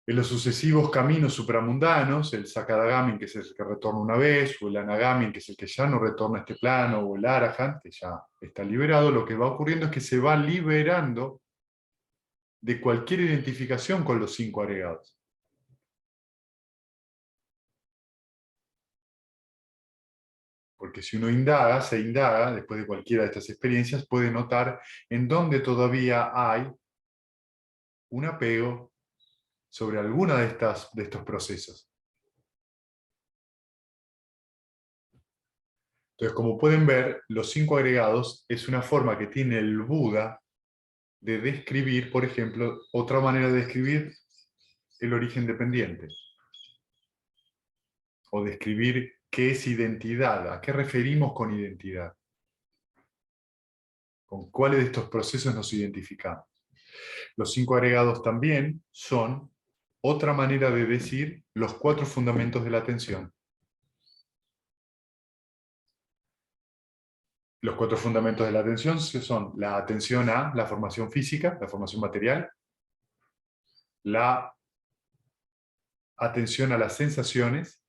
En los sucesivos caminos supramundanos, el Sakadagamin, que es el que retorna una vez, o el Anagamin, que es el que ya no retorna a este plano, o el Arahant, que ya está liberado, lo que va ocurriendo es que se va liberando de cualquier identificación con los 5 agregados. Porque si uno se indaga, después de cualquiera de estas experiencias, puede notar en dónde todavía hay un apego sobre alguna de estos procesos. Entonces, como pueden ver, los 5 agregados es una forma que tiene el Buda de describir, por ejemplo, otra manera de describir el origen dependiente. O describir qué es identidad, a qué referimos con identidad. Con cuáles de estos procesos nos identificamos. Los 5 agregados también son otra manera de decir los 4 fundamentos de la atención. Los 4 fundamentos de la atención son la atención a la formación física, la formación material, la atención a las sensaciones,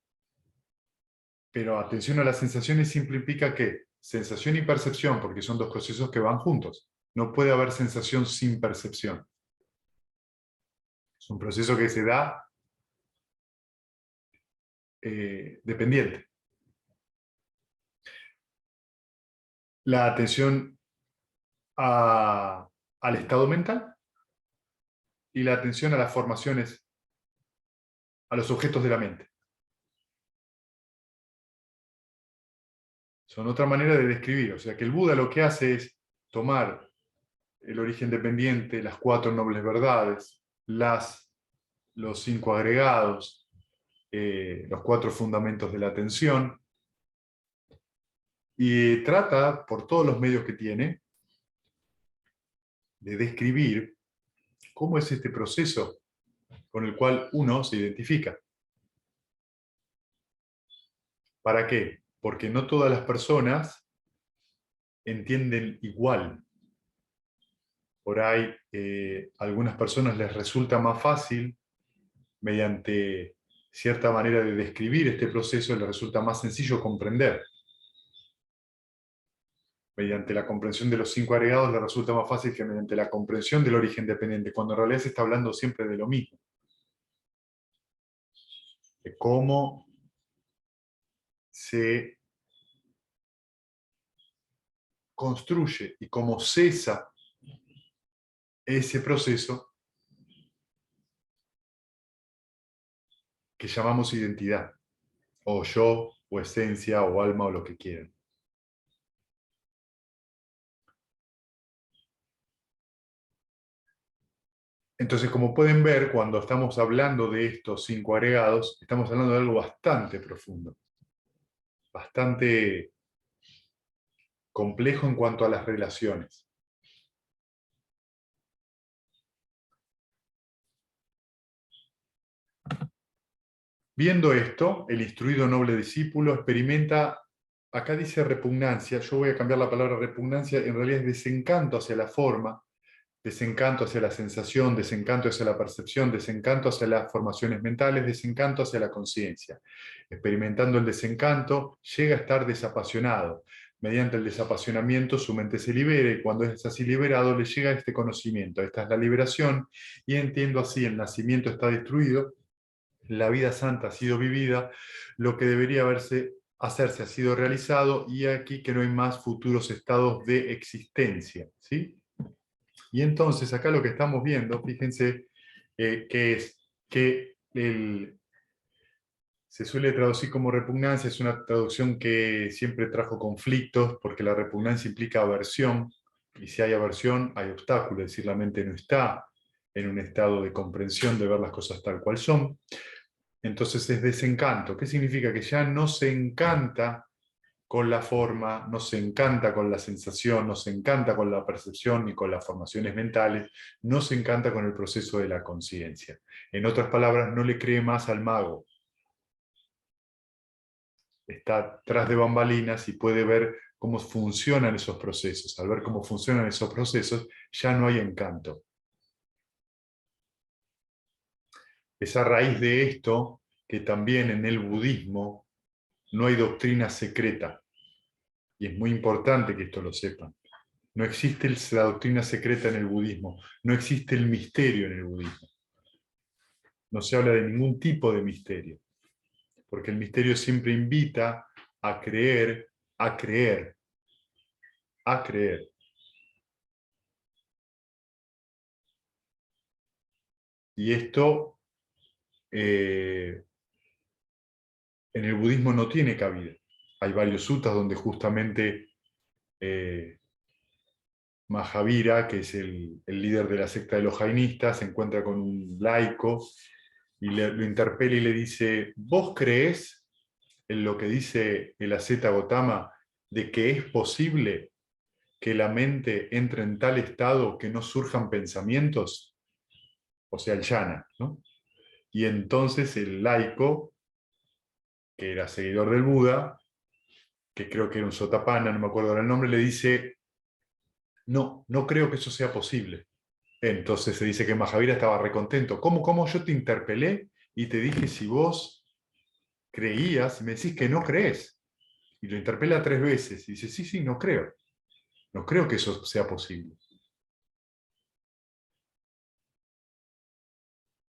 pero atención a las sensaciones siempre implica que sensación y percepción, porque son 2 procesos que van juntos. No puede haber sensación sin percepción. Es un proceso que se da dependiente. La atención al estado mental y la atención a las formaciones, a los objetos de la mente. Son otra manera de describir. O sea que el Buda lo que hace es tomar el origen dependiente, las 4 nobles verdades, los 5 agregados, los 4 fundamentos de la atención, y trata, por todos los medios que tiene, de describir cómo es este proceso con el cual uno se identifica. ¿Para qué? Porque no todas las personas entienden igual. Por ahí, algunas personas les resulta más fácil, mediante cierta manera de describir este proceso, les resulta más sencillo comprender. Mediante la comprensión de los 5 agregados les resulta más fácil que mediante la comprensión del origen dependiente, cuando en realidad se está hablando siempre de lo mismo. De cómo se construye y cómo cesa ese proceso que llamamos identidad, o yo, o esencia, o alma, o lo que quieran. Entonces, como pueden ver, cuando estamos hablando de estos 5 agregados, estamos hablando de algo bastante profundo, bastante complejo en cuanto a las relaciones. Viendo esto, el instruido noble discípulo experimenta, acá dice repugnancia, yo voy a cambiar la palabra repugnancia, en realidad es desencanto hacia la forma, desencanto hacia la sensación, desencanto hacia la percepción, desencanto hacia las formaciones mentales, desencanto hacia la conciencia. Experimentando el desencanto, llega a estar desapasionado. Mediante el desapasionamiento su mente se libera y cuando es así liberado le llega este conocimiento. Esta es la liberación y entiendo así, el nacimiento está destruido, la vida santa ha sido vivida, lo que debería hacerse ha sido realizado y aquí que no hay más futuros estados de existencia. ¿Sí? Y entonces acá lo que estamos viendo, fíjense, que es que se suele traducir como repugnancia, es una traducción que siempre trajo conflictos, porque la repugnancia implica aversión, y si hay aversión hay obstáculos, es decir, la mente no está en un estado de comprensión, de ver las cosas tal cual son. Entonces es desencanto. ¿Qué significa? Que ya no se encanta con la forma, no se encanta con la sensación, no se encanta con la percepción ni con las formaciones mentales, no se encanta con el proceso de la conciencia. En otras palabras, no le cree más al mago. Está tras de bambalinas y puede ver cómo funcionan esos procesos. Al ver cómo funcionan esos procesos, ya no hay encanto. Es a raíz de esto que también en el budismo no hay doctrina secreta. Y es muy importante que esto lo sepan. No existe la doctrina secreta en el budismo. No existe el misterio en el budismo. No se habla de ningún tipo de misterio. Porque el misterio siempre invita a creer, a creer, a creer. Y esto en el budismo no tiene cabida. Hay varios suttas donde justamente Mahavira, que es el líder de la secta de los jainistas, se encuentra con un laico y lo interpela y le dice: ¿vos creés en lo que dice el asceta Gotama de que es posible que la mente entre en tal estado que no surjan pensamientos? O sea, el jhana, ¿no? Y entonces el laico, que era seguidor del Buda, que creo que era un Sotapanna, no me acuerdo ahora el nombre, le dice, no, no creo que eso sea posible. Entonces se dice que Mahavira estaba recontento. ¿Cómo yo te interpelé y te dije si vos creías y me decís que no crees? Y lo interpela 3 veces y dice, sí, sí, no creo. No creo que eso sea posible.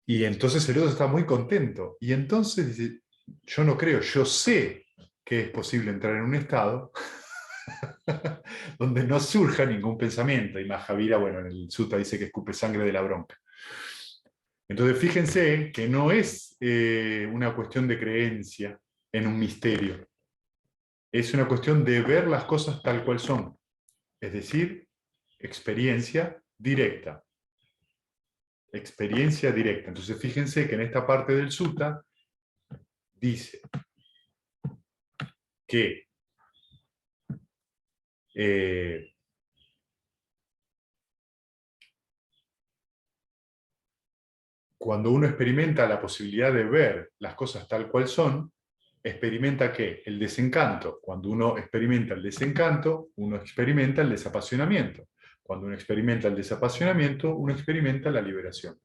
Y entonces el otro está muy contento. Y entonces dice, yo no creo, yo sé que es posible entrar en un estado donde no surja ningún pensamiento. Y Mahavira, bueno, en el sutta dice que escupe sangre de la bronca. Entonces fíjense que no es una cuestión de creencia en un misterio. Es una cuestión de ver las cosas tal cual son. Es decir, experiencia directa. Experiencia directa. Entonces fíjense que en esta parte del sutta dice que cuando uno experimenta la posibilidad de ver las cosas tal cual son, experimenta ¿qué? El desencanto. Cuando uno experimenta el desencanto, uno experimenta el desapasionamiento. Cuando uno experimenta el desapasionamiento, uno experimenta la liberación.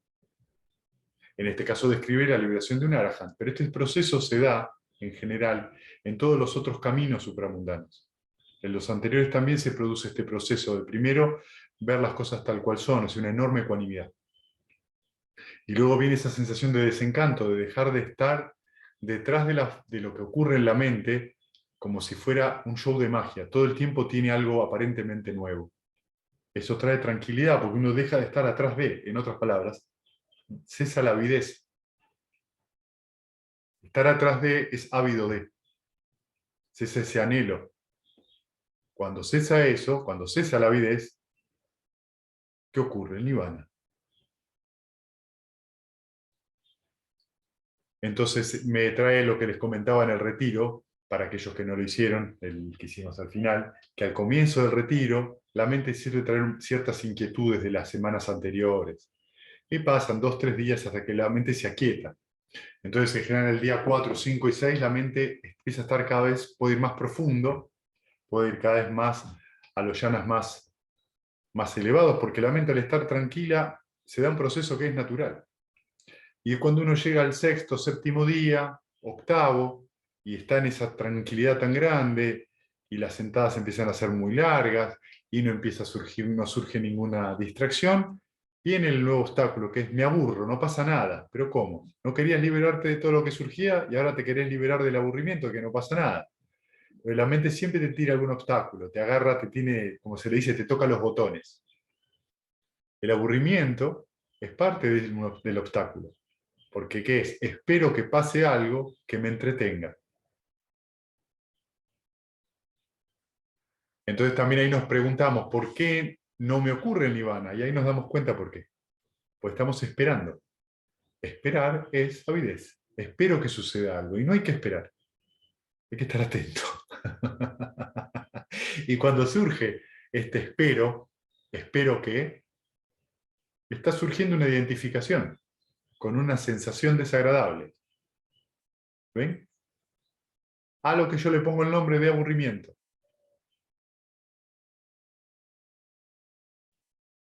En este caso describe la liberación de un arahant, pero este proceso se da, en general, en todos los otros caminos supramundanos. En los anteriores también se produce este proceso de primero ver las cosas tal cual son, es una enorme ecuanimidad. Y luego viene esa sensación de desencanto, de dejar de estar detrás de lo que ocurre en la mente, como si fuera un show de magia. Todo el tiempo tiene algo aparentemente nuevo. Eso trae tranquilidad, porque uno deja de estar atrás de, en otras palabras, cesa la avidez. Estar atrás de es ávido de, cesa ese anhelo. Cuando cesa eso, cuando cesa la avidez, ¿qué ocurre? El nirvana. Entonces me trae lo que les comentaba en el retiro, para aquellos que no lo hicieron, el que hicimos al final, que al comienzo del retiro la mente sirve traer ciertas inquietudes de las semanas anteriores. Y pasan 2, 3 días hasta que la mente se aquieta. Entonces, en general, el día 4, 5 y 6, la mente empieza a estar cada vez, puede ir más profundo, puede ir cada vez más a los yanas más elevados, porque la mente al estar tranquila se da un proceso que es natural. Y es cuando uno llega al sexto, séptimo día, octavo, y está en esa tranquilidad tan grande, y las sentadas empiezan a ser muy largas, y no empieza a surgir, no surge ninguna distracción, viene el nuevo obstáculo, que es me aburro, no pasa nada. ¿Pero cómo? No querías liberarte de todo lo que surgía, y ahora te querés liberar del aburrimiento, que no pasa nada. Pero la mente siempre te tira algún obstáculo, te agarra, te tiene, como se le dice, te toca los botones. El aburrimiento es parte del obstáculo. Porque ¿qué es? Espero que pase algo que me entretenga. Entonces también ahí nos preguntamos, ¿por qué no me ocurre el nirvana? Y ahí nos damos cuenta por qué. Pues estamos esperando. Esperar es avidez. Espero que suceda algo. Y no hay que esperar. Hay que estar atento. Y cuando surge este espero que, está surgiendo una identificación con una sensación desagradable. ¿Ven? A lo que yo le pongo el nombre de aburrimiento.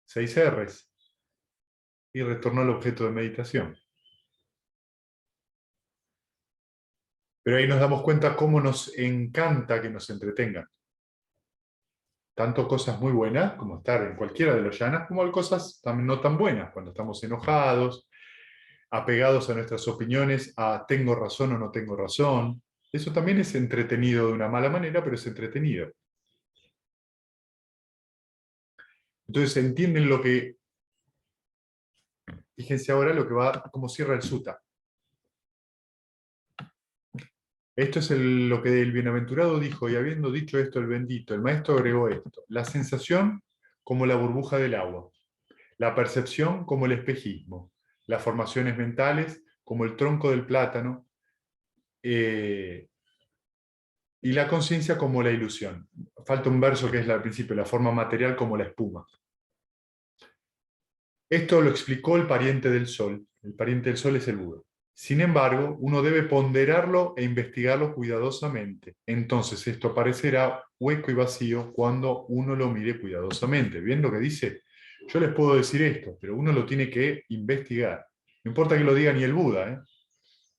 6 R's. Y retorno al objeto de meditación. Pero ahí nos damos cuenta cómo nos encanta que nos entretengan. Tanto cosas muy buenas, como estar en cualquiera de los yanas, como cosas no tan buenas, cuando estamos enojados, apegados a nuestras opiniones, a tengo razón o no tengo razón. Eso también es entretenido de una mala manera, pero es entretenido. Entonces entienden lo que, fíjense ahora lo que va, cómo cierra el sutta. Esto es lo que el bienaventurado dijo, y habiendo dicho esto el bendito, el maestro agregó esto: la sensación como la burbuja del agua, la percepción como el espejismo, las formaciones mentales como el tronco del plátano, y la conciencia como la ilusión. Falta un verso que es al principio, la forma material como la espuma. Esto lo explicó el pariente del sol. El pariente del sol es el Buda. Sin embargo, uno debe ponderarlo e investigarlo cuidadosamente. Entonces esto aparecerá hueco y vacío cuando uno lo mire cuidadosamente. ¿Bien lo que dice? Yo les puedo decir esto, pero uno lo tiene que investigar. No importa que lo diga ni el Buda, ¿eh?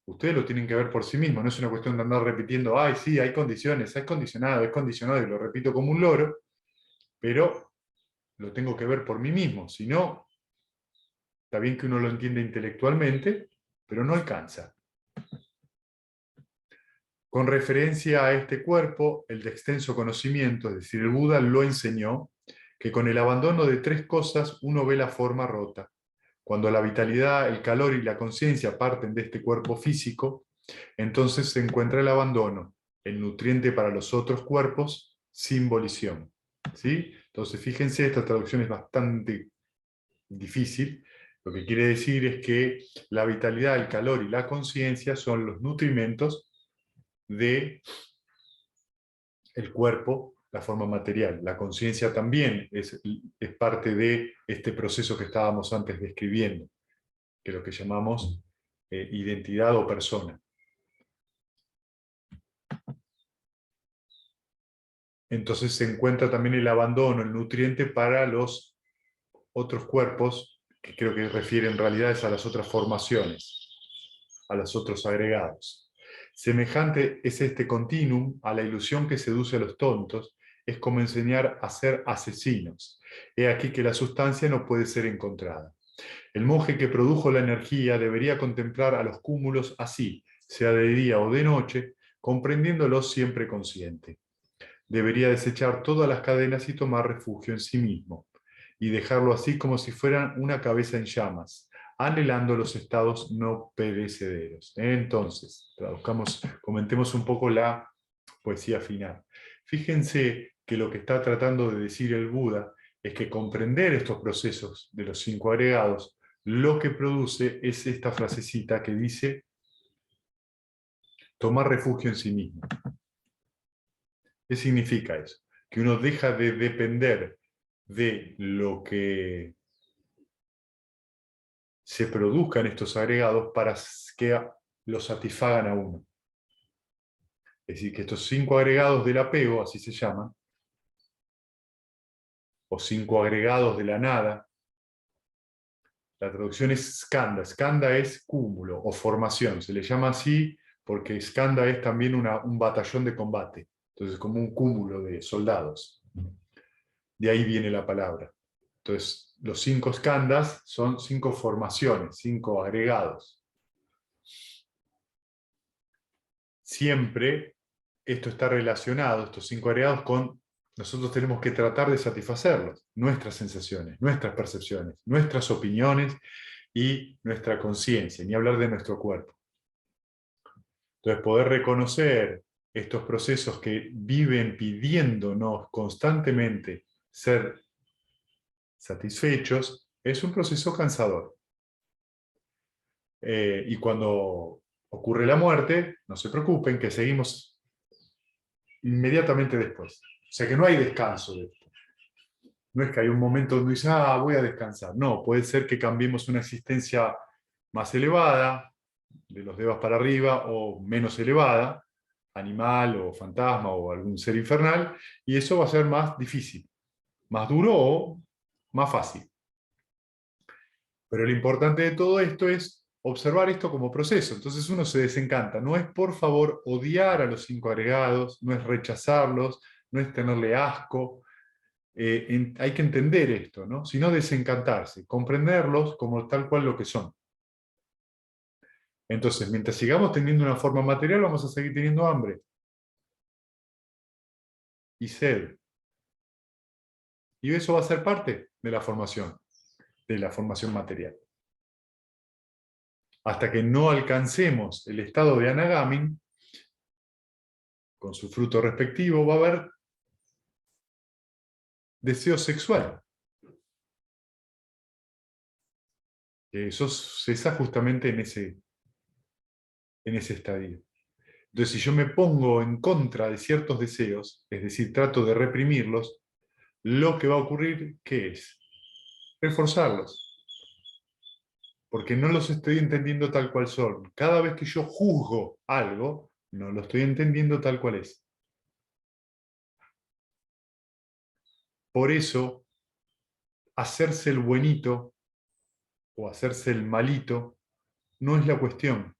Ustedes lo tienen que ver por sí mismos. No es una cuestión de andar repitiendo, ay, sí, hay condiciones, es condicionado, y lo repito como un loro, pero lo tengo que ver por mí mismo. Si no, está bien que uno lo entienda intelectualmente, pero no alcanza. Con referencia a este cuerpo, el de extenso conocimiento, es decir, el Buda lo enseñó, que con el abandono de tres cosas uno ve la forma rota. Cuando la vitalidad, el calor y la conciencia parten de este cuerpo físico, entonces se encuentra el abandono, el nutriente para los otros cuerpos, sin volición. ¿Sí? Entonces, fíjense, esta traducción es bastante difícil. Lo que quiere decir es que la vitalidad, el calor y la conciencia son los nutrimentos de el cuerpo, la forma material. La conciencia también es parte de este proceso que estábamos antes describiendo, que es lo que llamamos identidad o persona. Entonces se encuentra también el abandono, el nutriente para los otros cuerpos, que creo que refiere en realidad a las otras formaciones, a los otros agregados. Semejante es este continuum a la ilusión que seduce a los tontos, es como enseñar a ser asesinos. He aquí que la sustancia no puede ser encontrada. El monje que produjo la energía debería contemplar a los cúmulos así, sea de día o de noche, comprendiéndolos siempre consciente. Debería desechar todas las cadenas y tomar refugio en sí mismo, y dejarlo así como si fueran una cabeza en llamas, anhelando los estados no perecederos. Entonces, traduzcamos, comentemos un poco la poesía final. Fíjense que lo que está tratando de decir el Buda es que comprender estos procesos de los cinco agregados, lo que produce es esta frasecita que dice tomar refugio en sí mismo. ¿Qué significa eso? Que uno deja de depender de lo que se produzcan estos agregados para que los satisfagan a uno. Es decir, que estos cinco agregados del apego, así se llaman, o cinco agregados de la nada, la traducción es skanda. Skanda es cúmulo o formación. Se le llama así porque skanda es también un batallón de combate. Entonces, como un cúmulo de soldados. De ahí viene la palabra. Entonces, los cinco skandhas son cinco formaciones, cinco agregados. Siempre esto está relacionado, estos cinco agregados, con nosotros tenemos que tratar de satisfacerlos, nuestras sensaciones, nuestras percepciones, nuestras opiniones y nuestra conciencia, ni hablar de nuestro cuerpo. Entonces, poder reconocer estos procesos que viven pidiéndonos constantemente ser satisfechos es un proceso cansador. Y cuando ocurre la muerte, no se preocupen, que seguimos inmediatamente después. O sea que no hay descanso de esto. No es que hay un momento donde dice, voy a descansar. No, puede ser que cambiemos una existencia más elevada, de los devas para arriba, o menos elevada, animal o fantasma o algún ser infernal, y eso va a ser más difícil, más duro o más fácil. Pero lo importante de todo esto es observar esto como proceso. Entonces uno se desencanta. No es, por favor, odiar a los cinco agregados, no es rechazarlos, no es tenerle asco. Hay que entender esto, ¿no? Sino desencantarse, comprenderlos como tal cual lo que son. Entonces, mientras sigamos teniendo una forma material, vamos a seguir teniendo hambre y sed. Y eso va a ser parte de la formación material. Hasta que no alcancemos el estado de Anagamin, con su fruto respectivo, va a haber deseo sexual. Eso cesa justamente en ese estadio. Entonces, si yo me pongo en contra de ciertos deseos, es decir, trato de reprimirlos, lo que va a ocurrir, ¿qué es? Reforzarlos. porque no los estoy entendiendo tal cual son. Cada vez que yo juzgo algo, no lo estoy entendiendo tal cual es. Por eso, hacerse el buenito o hacerse el malito no es la cuestión,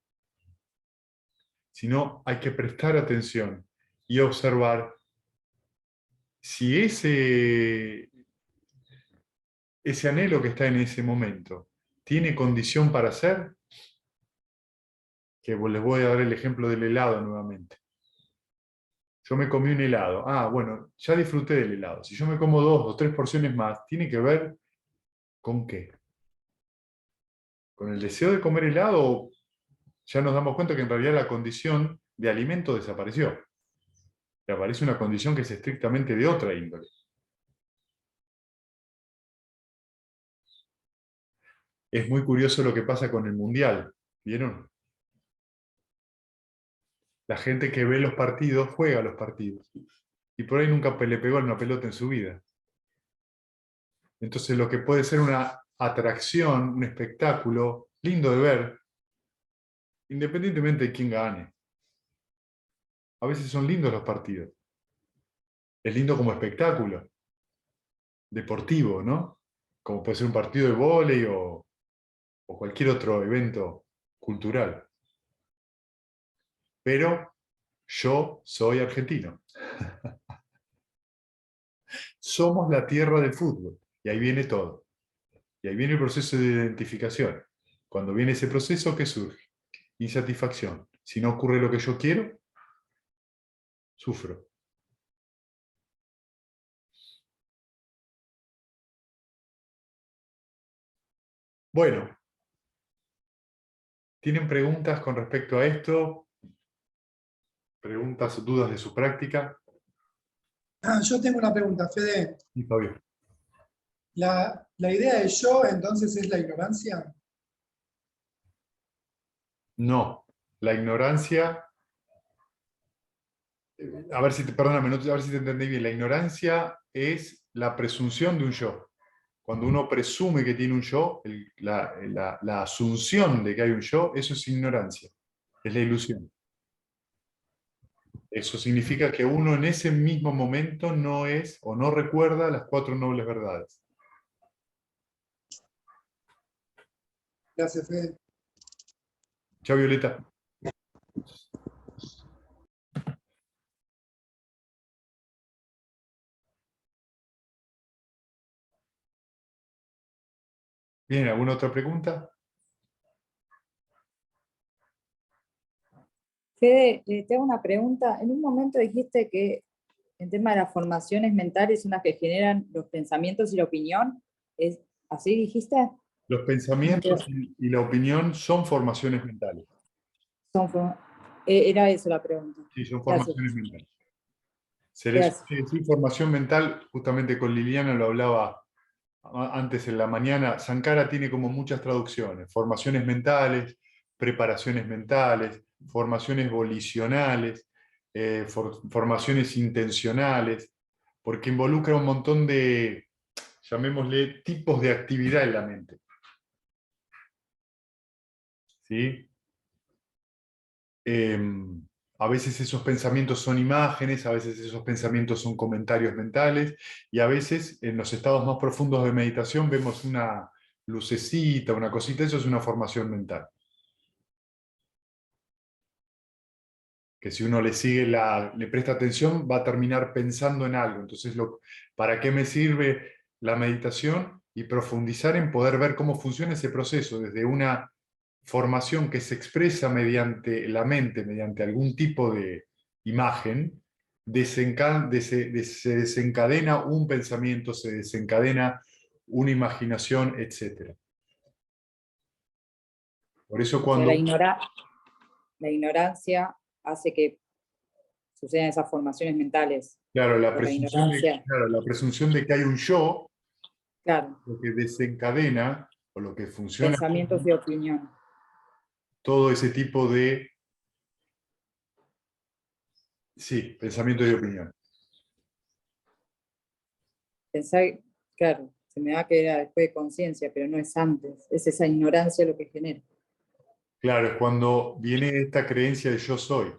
sino hay que prestar atención y observar si ese anhelo que está en ese momento tiene condición para ser, que les voy a dar el ejemplo del helado nuevamente. Yo me comí un helado. Ah, bueno, ya disfruté del helado. Si yo me como 2 o 3 porciones más, tiene que ver con qué. ¿Con el deseo de comer helado? O ya nos damos cuenta que en realidad la condición de alimento desapareció. Y aparece una condición que es estrictamente de otra índole. Es muy curioso lo que pasa con el Mundial. ¿Vieron? La gente que ve los partidos juega los partidos. Y por ahí nunca le pegó una pelota en su vida. Entonces lo que puede ser una atracción, un espectáculo lindo de ver, independientemente de quién gane. A veces son lindos los partidos. Es lindo como espectáculo deportivo, ¿no? Como puede ser un partido de vóley o cualquier otro evento cultural. Pero yo soy argentino. Somos la tierra del fútbol. Y ahí viene todo. Y ahí viene el proceso de identificación. Cuando viene ese proceso, ¿qué surge? Insatisfacción. Si no ocurre lo que yo quiero, sufro. Bueno, ¿tienen preguntas con respecto a esto? ¿Preguntas o dudas de su práctica? Yo tengo una pregunta, Fede. Y Fabio. ¿La idea de yo entonces es la ignorancia? No. La ignorancia, a ver si te, perdóname, a ver si te entendí bien. La ignorancia es la presunción de un yo. Cuando uno presume que tiene un yo, la asunción de que hay un yo, eso es ignorancia, es la ilusión. Eso significa que uno en ese mismo momento no es o no recuerda las 4 nobles verdades. Gracias, Fede. Chao, Violeta. Bien, ¿alguna otra pregunta? Fede, te hago una pregunta. En un momento dijiste que el tema de las formaciones mentales son las que generan los pensamientos y la opinión. ¿Es así dijiste? Los No te- pensamientos y la opinión son formaciones mentales. son for- Era eso la pregunta. Sí, son Gracias. formaciones mentales. Se les Gracias. suele decir formación mental, justamente con Liliana lo hablaba antes en la mañana. Sankara tiene como muchas traducciones: formaciones mentales, preparaciones mentales, formaciones volicionales, formaciones intencionales, porque involucra un montón de, llamémosle, tipos de actividad en la mente. ¿Sí? A veces esos pensamientos son imágenes, a veces esos pensamientos son comentarios mentales, y a veces en los estados más profundos de meditación vemos una lucecita, una cosita. Eso es una formación mental. Que si uno le sigue, le presta atención, va a terminar pensando en algo. Entonces, ¿para qué me sirve la meditación? Y profundizar en poder ver cómo funciona ese proceso, desde una formación que se expresa mediante la mente, mediante algún tipo de imagen, se desencadena un pensamiento, se desencadena una imaginación, etc. Por eso O sea, cuando, la ignorancia hace que sucedan esas formaciones mentales. claro, Por la ignorancia. la presunción de que hay un yo, Claro. lo que desencadena o lo que funciona, Pensamientos y opinión. todo ese tipo de, sí, pensamiento y opinión. Pensar, claro, se me da que era después de conciencia, pero no es antes, es esa ignorancia lo que genera. Claro, es cuando viene esta creencia de yo soy.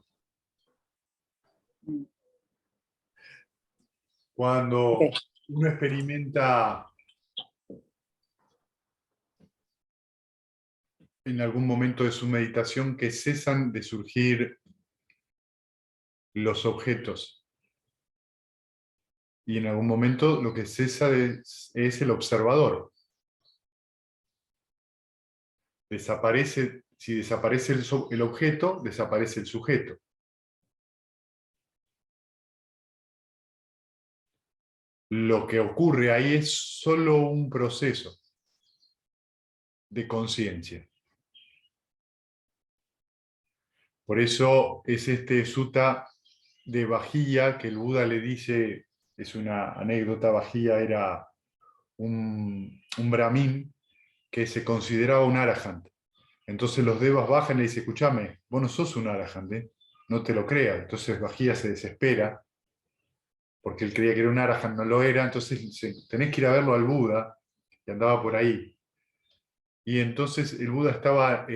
Mm. Cuando Ok. uno experimenta en algún momento de su meditación que cesan de surgir los objetos. Y en algún momento lo que cesa es el observador. Desaparece, si desaparece el objeto, desaparece el sujeto. Lo que ocurre ahí es solo un proceso de conciencia. Por eso es este sutta de Vajilla que el Buda le dice, es una anécdota, Vajilla era un brahmin que se consideraba un arahant. Entonces los devas bajan y le dicen, escúchame, vos no sos un arahant, ¿eh? No te lo creas. Entonces Vajilla se desespera, porque él creía que era un arahant, no lo era, entonces dice, tenés que ir a verlo al Buda, y andaba por ahí. Y entonces el Buda estaba,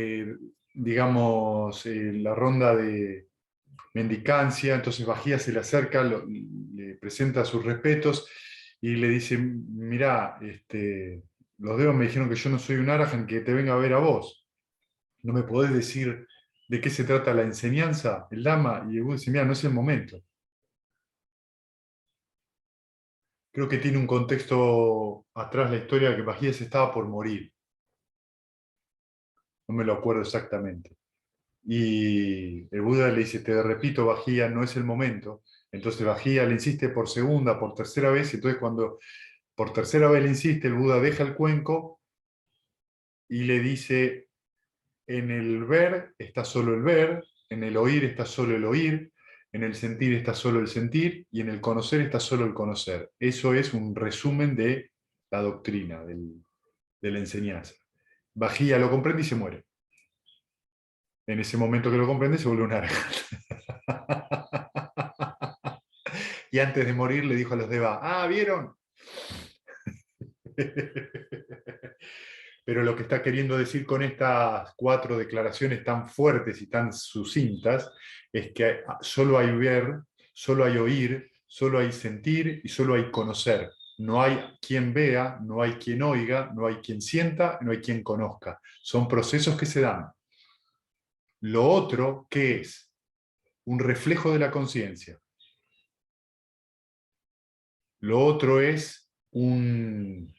digamos, en la ronda de mendicancia, entonces Vajilla se le acerca, le presenta sus respetos, y le dice, mirá, los devas me dijeron que yo no soy un arahant, que te venga a ver a vos. ¿No me podés decir de qué se trata la enseñanza, el Dhamma? Y el Buda dice, mira, no es el momento. Creo que tiene un contexto atrás la historia que Vajilla se estaba por morir. No me lo acuerdo exactamente. Y el Buda le dice, te repito, Vajilla, no es el momento. Entonces Vajilla le insiste por segunda, por tercera vez, y entonces cuando por tercera vez le insiste, el Buda deja el cuenco y le dice, en el ver está solo el ver, en el oír está solo el oír, en el sentir está solo el sentir, y en el conocer está solo el conocer. Eso es un resumen de la doctrina, de la enseñanza. Vajilla lo comprende y se muere. En ese momento que lo comprende se vuelve un arahant. Y antes de morir le dijo a los devas, ¿vieron? Pero lo que está queriendo decir con estas 4 declaraciones tan fuertes y tan sucintas es que solo hay ver, solo hay oír, solo hay sentir y solo hay conocer. No hay quien vea, no hay quien oiga, no hay quien sienta, no hay quien conozca. Son procesos que se dan. Lo otro, ¿qué es? Un reflejo de la conciencia. Lo otro es un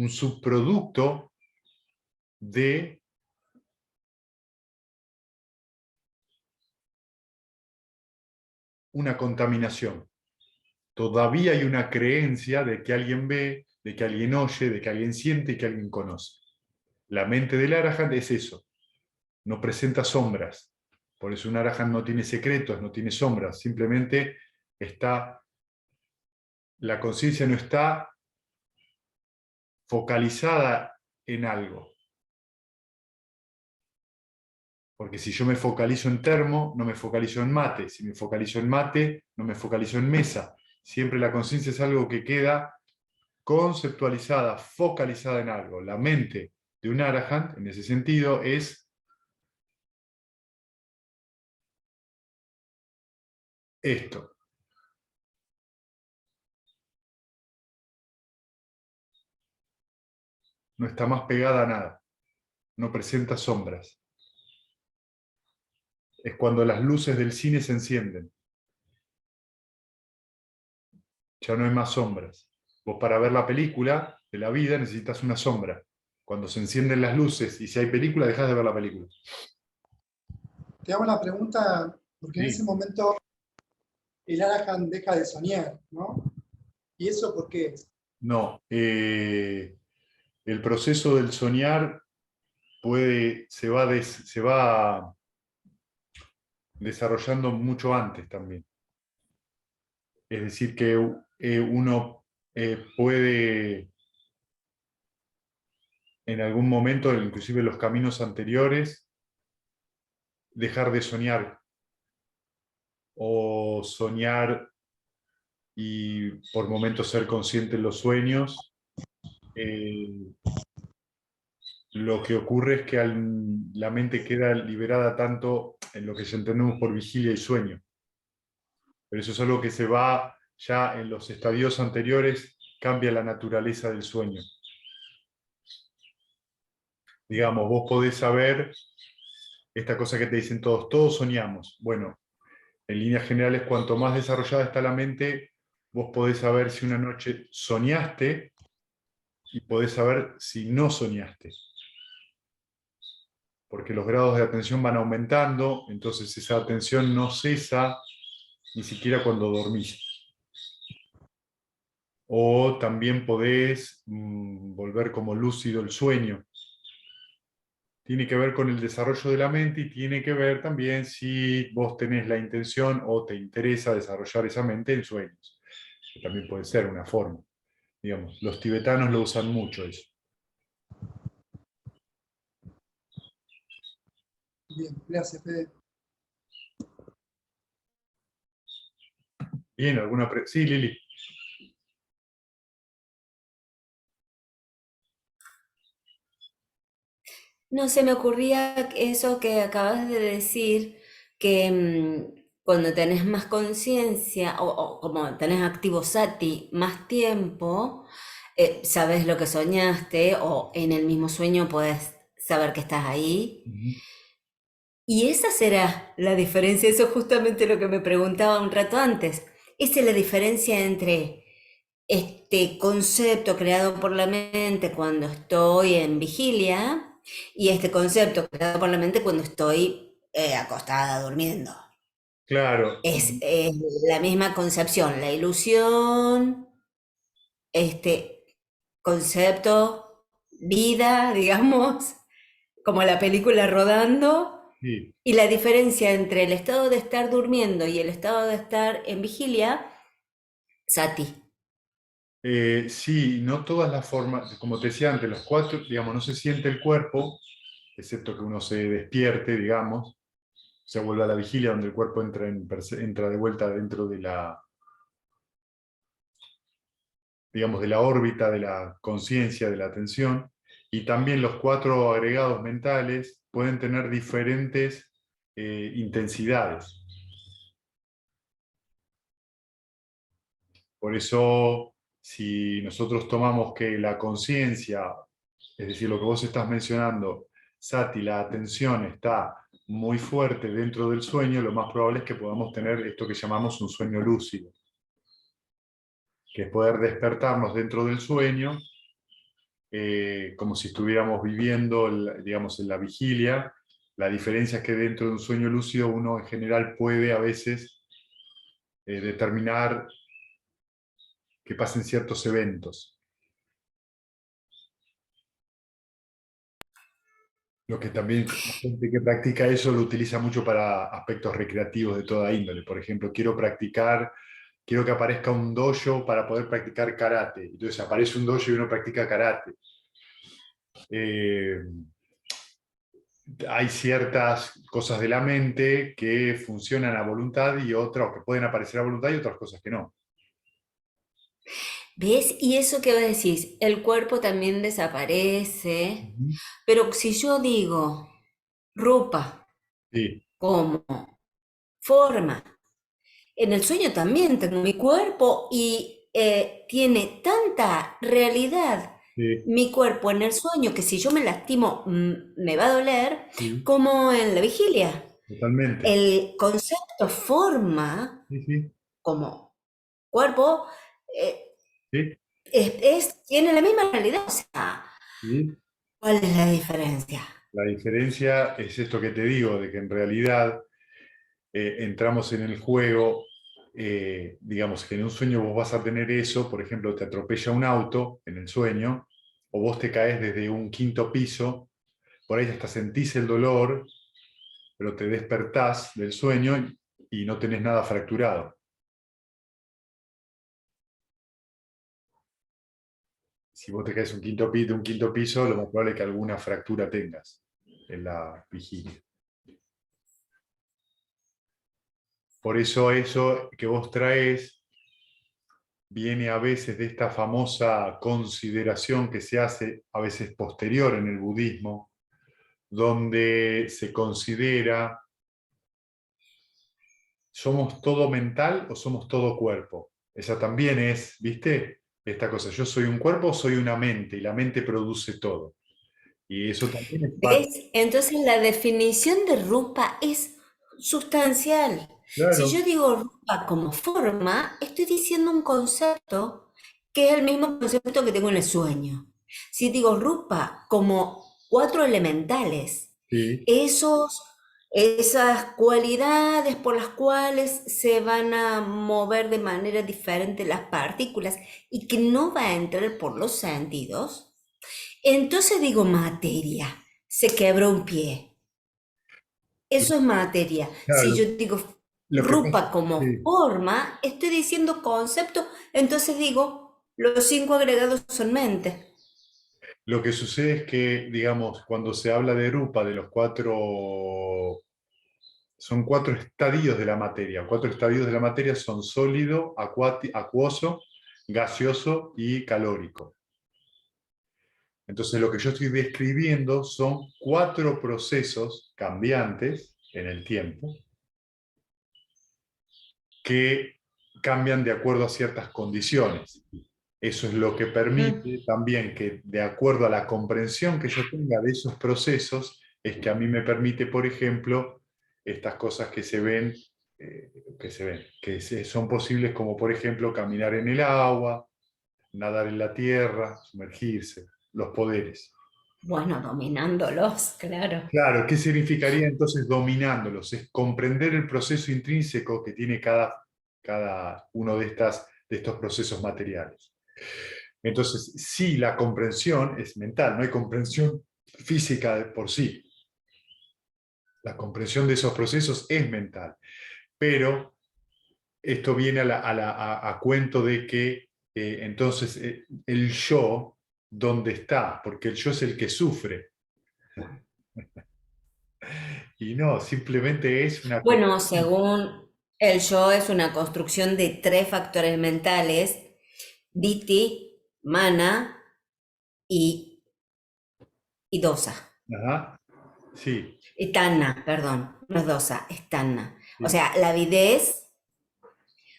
subproducto de una contaminación. Todavía hay una creencia de que alguien ve, de que alguien oye, de que alguien siente y que alguien conoce. La mente del arahant es eso, no presenta sombras. Por eso un arahant no tiene secretos, no tiene sombras, simplemente la conciencia no está focalizada en algo. Porque si yo me focalizo en termo, no me focalizo en mate. Si me focalizo en mate, no me focalizo en mesa. Siempre la conciencia es algo que queda conceptualizada, focalizada en algo. La mente de un arahant, en ese sentido, es esto. No está más pegada a nada. No presenta sombras. Es cuando las luces del cine se encienden. Ya no hay más sombras. Vos para ver la película de la vida necesitas una sombra. Cuando se encienden las luces y si hay película, dejas de ver la película. Te hago la pregunta, porque en ese Sí. momento el arahant deja de soñar, ¿no? ¿Y eso por qué es? No. El proceso del soñar se va desarrollando mucho antes también. Es decir, que uno puede en algún momento, inclusive en los caminos anteriores, dejar de soñar o soñar y por momentos ser consciente en los sueños. Lo que ocurre es que la mente queda liberada tanto en lo que entendemos por vigilia y sueño. Pero eso es algo que se va ya en los estadios anteriores, cambia la naturaleza del sueño. Digamos, vos podés saber esta cosa que te dicen todos soñamos. Bueno, en líneas generales, cuanto más desarrollada está la mente, vos podés saber si una noche soñaste y podés saber si no soñaste. Porque los grados de atención van aumentando, entonces esa atención no cesa ni siquiera cuando dormís. O también podés volver como lúcido el sueño. Tiene que ver con el desarrollo de la mente y tiene que ver también si vos tenés la intención o te interesa desarrollar esa mente en sueños. Que también puede ser una forma. Digamos, los tibetanos lo usan mucho eso. Bien, gracias, Fede. Bien, sí, Lili. No, se me ocurría eso que acabas de decir, que cuando tenés más conciencia o como tenés activo Sati más tiempo, sabes lo que soñaste o en el mismo sueño podés saber que estás ahí. Ujú. Y esa será la diferencia, eso es justamente lo que me preguntaba un rato antes. Esa es la diferencia entre este concepto creado por la mente cuando estoy en vigilia y este concepto creado por la mente cuando estoy acostada durmiendo. Claro. Es la misma concepción, la ilusión, este concepto, vida, digamos, como la película rodando. Sí. Y la diferencia entre el estado de estar durmiendo y el estado de estar en vigilia, Sati. Sí, no todas las formas, como te decía antes, los cuatro, digamos, no se siente el cuerpo, excepto que uno se despierte, digamos, se vuelve a la vigilia donde el cuerpo entra de vuelta dentro de la, digamos, de la órbita de la conciencia, de la atención, y también los cuatro agregados mentales pueden tener diferentes intensidades. Por eso, si nosotros tomamos que la conciencia, es decir, lo que vos estás mencionando, Sati, la atención está muy fuerte dentro del sueño, lo más probable es que podamos tener esto que llamamos un sueño lúcido, que es poder despertarnos dentro del sueño, como si estuviéramos viviendo, digamos, en la vigilia. La diferencia es que dentro de un sueño lúcido uno en general puede a veces determinar que pasen ciertos eventos. Lo que también la gente que practica eso lo utiliza mucho para aspectos recreativos de toda índole. Por ejemplo, quiero que aparezca un dojo para poder practicar karate. Entonces aparece un dojo y uno practica karate. Hay ciertas cosas de la mente que funcionan a voluntad y otras que pueden aparecer a voluntad y otras cosas que no. ¿Ves? Y eso que vos decís, el cuerpo también desaparece, Ujú. pero si yo digo ropa Sí, como forma, en el sueño también tengo mi cuerpo y tiene tanta realidad sí, mi cuerpo en el sueño que si yo me lastimo me va a doler, sí, como en la vigilia. totalmente. El concepto forma Sí, sí, como cuerpo eh, sí, tiene la misma realidad. O sea, sí. ¿cuál es la diferencia? La diferencia es esto que te digo, de que en realidad entramos en el juego, digamos que en un sueño vos vas a tener eso, por ejemplo, te atropella un auto en el sueño, o vos te caes desde un quinto piso, por ahí hasta sentís el dolor, pero te despertás del sueño y no tenés nada fracturado. Si vos te caes de un quinto piso, lo más probable es que alguna fractura tengas en la vigilia. Por eso que vos traes viene a veces de esta famosa consideración que se hace a veces posterior en el budismo, donde se considera, ¿somos todo mental o somos todo cuerpo? Esa también es, ¿viste? Esta cosa, yo soy un cuerpo o soy una mente, y la mente produce todo. Y eso también es parte. ¿Ves? Entonces la definición de rupa es sustancial. Si Claro, yo digo rupa como forma, estoy diciendo un concepto que es el mismo concepto que tengo en el sueño. Si digo rupa como cuatro elementales, sí. esos, esas cualidades por las cuales se van a mover de manera diferente las partículas y que no va a entrar por los sentidos, entonces digo materia, se quebró un pie. Eso es materia. Si Claro, yo digo lo que pasa, rupa como sí. forma, estoy diciendo concepto, entonces digo los cinco agregados son mente. Lo que sucede es que, digamos, cuando se habla de Rupa, de los son cuatro estadios de la materia. Cuatro estadios de la materia son sólido, acuoso, gaseoso y calórico. Entonces, lo que yo estoy describiendo son cuatro procesos cambiantes en el tiempo que cambian de acuerdo a ciertas condiciones. Eso es lo que Ujú. permite también que, de acuerdo a la comprensión que yo tenga de esos procesos, es que a mí me permite, por ejemplo, estas cosas que se ven, son posibles, como por ejemplo caminar en el agua, nadar en la tierra, sumergirse, los poderes. Bueno, dominándolos, claro. Claro, ¿qué significaría entonces dominándolos? Es comprender el proceso intrínseco que tiene cada uno de estos procesos materiales. Entonces, sí, la comprensión es mental, no hay comprensión física de por sí. La comprensión de esos procesos es mental, pero esto viene a cuento de que entonces el yo, ¿dónde está? Porque el yo es el que sufre. Y no, simplemente es una Bueno, construcción. según el yo es una construcción de tres factores mentales, Diti, Mana y Dosa. Ajá, sí, Y Tanna, perdón, no es Dosa, es Tanna. O sí, sea, la avidez,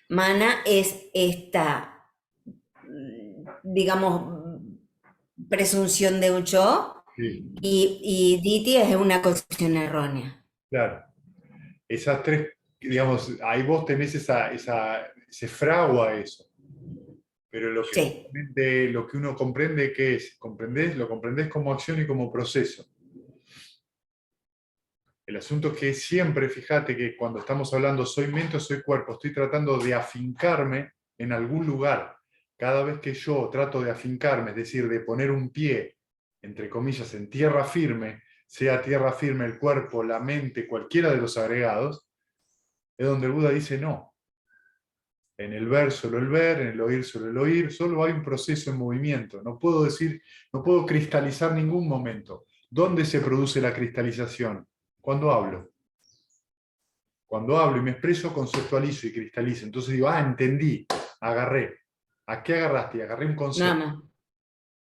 Mana es esta, digamos, presunción de un yo, sí, y Diti es una concepción errónea. claro. Esas tres, digamos, ahí vos tenés se fragua eso. Pero lo que Sí, justamente, lo que uno comprende, ¿qué es? ¿Comprendés? Lo comprendés como acción y como proceso. El asunto es que siempre, fíjate que cuando estamos hablando soy mente o soy cuerpo, estoy tratando de afincarme en algún lugar. Cada vez que yo trato de afincarme, es decir, de poner un pie, entre comillas, en tierra firme, sea tierra firme el cuerpo, la mente, cualquiera de los agregados, es donde el Buda dice no. En el ver solo el ver, en el oír solo el oír, solo hay un proceso en movimiento. No puedo decir, no puedo cristalizar ningún momento. ¿Dónde se produce la cristalización? Cuando hablo. Cuando hablo y me expreso, conceptualizo y cristalizo. Entonces digo, entendí, agarré. ¿A qué agarraste? Agarré un nada concepto. más.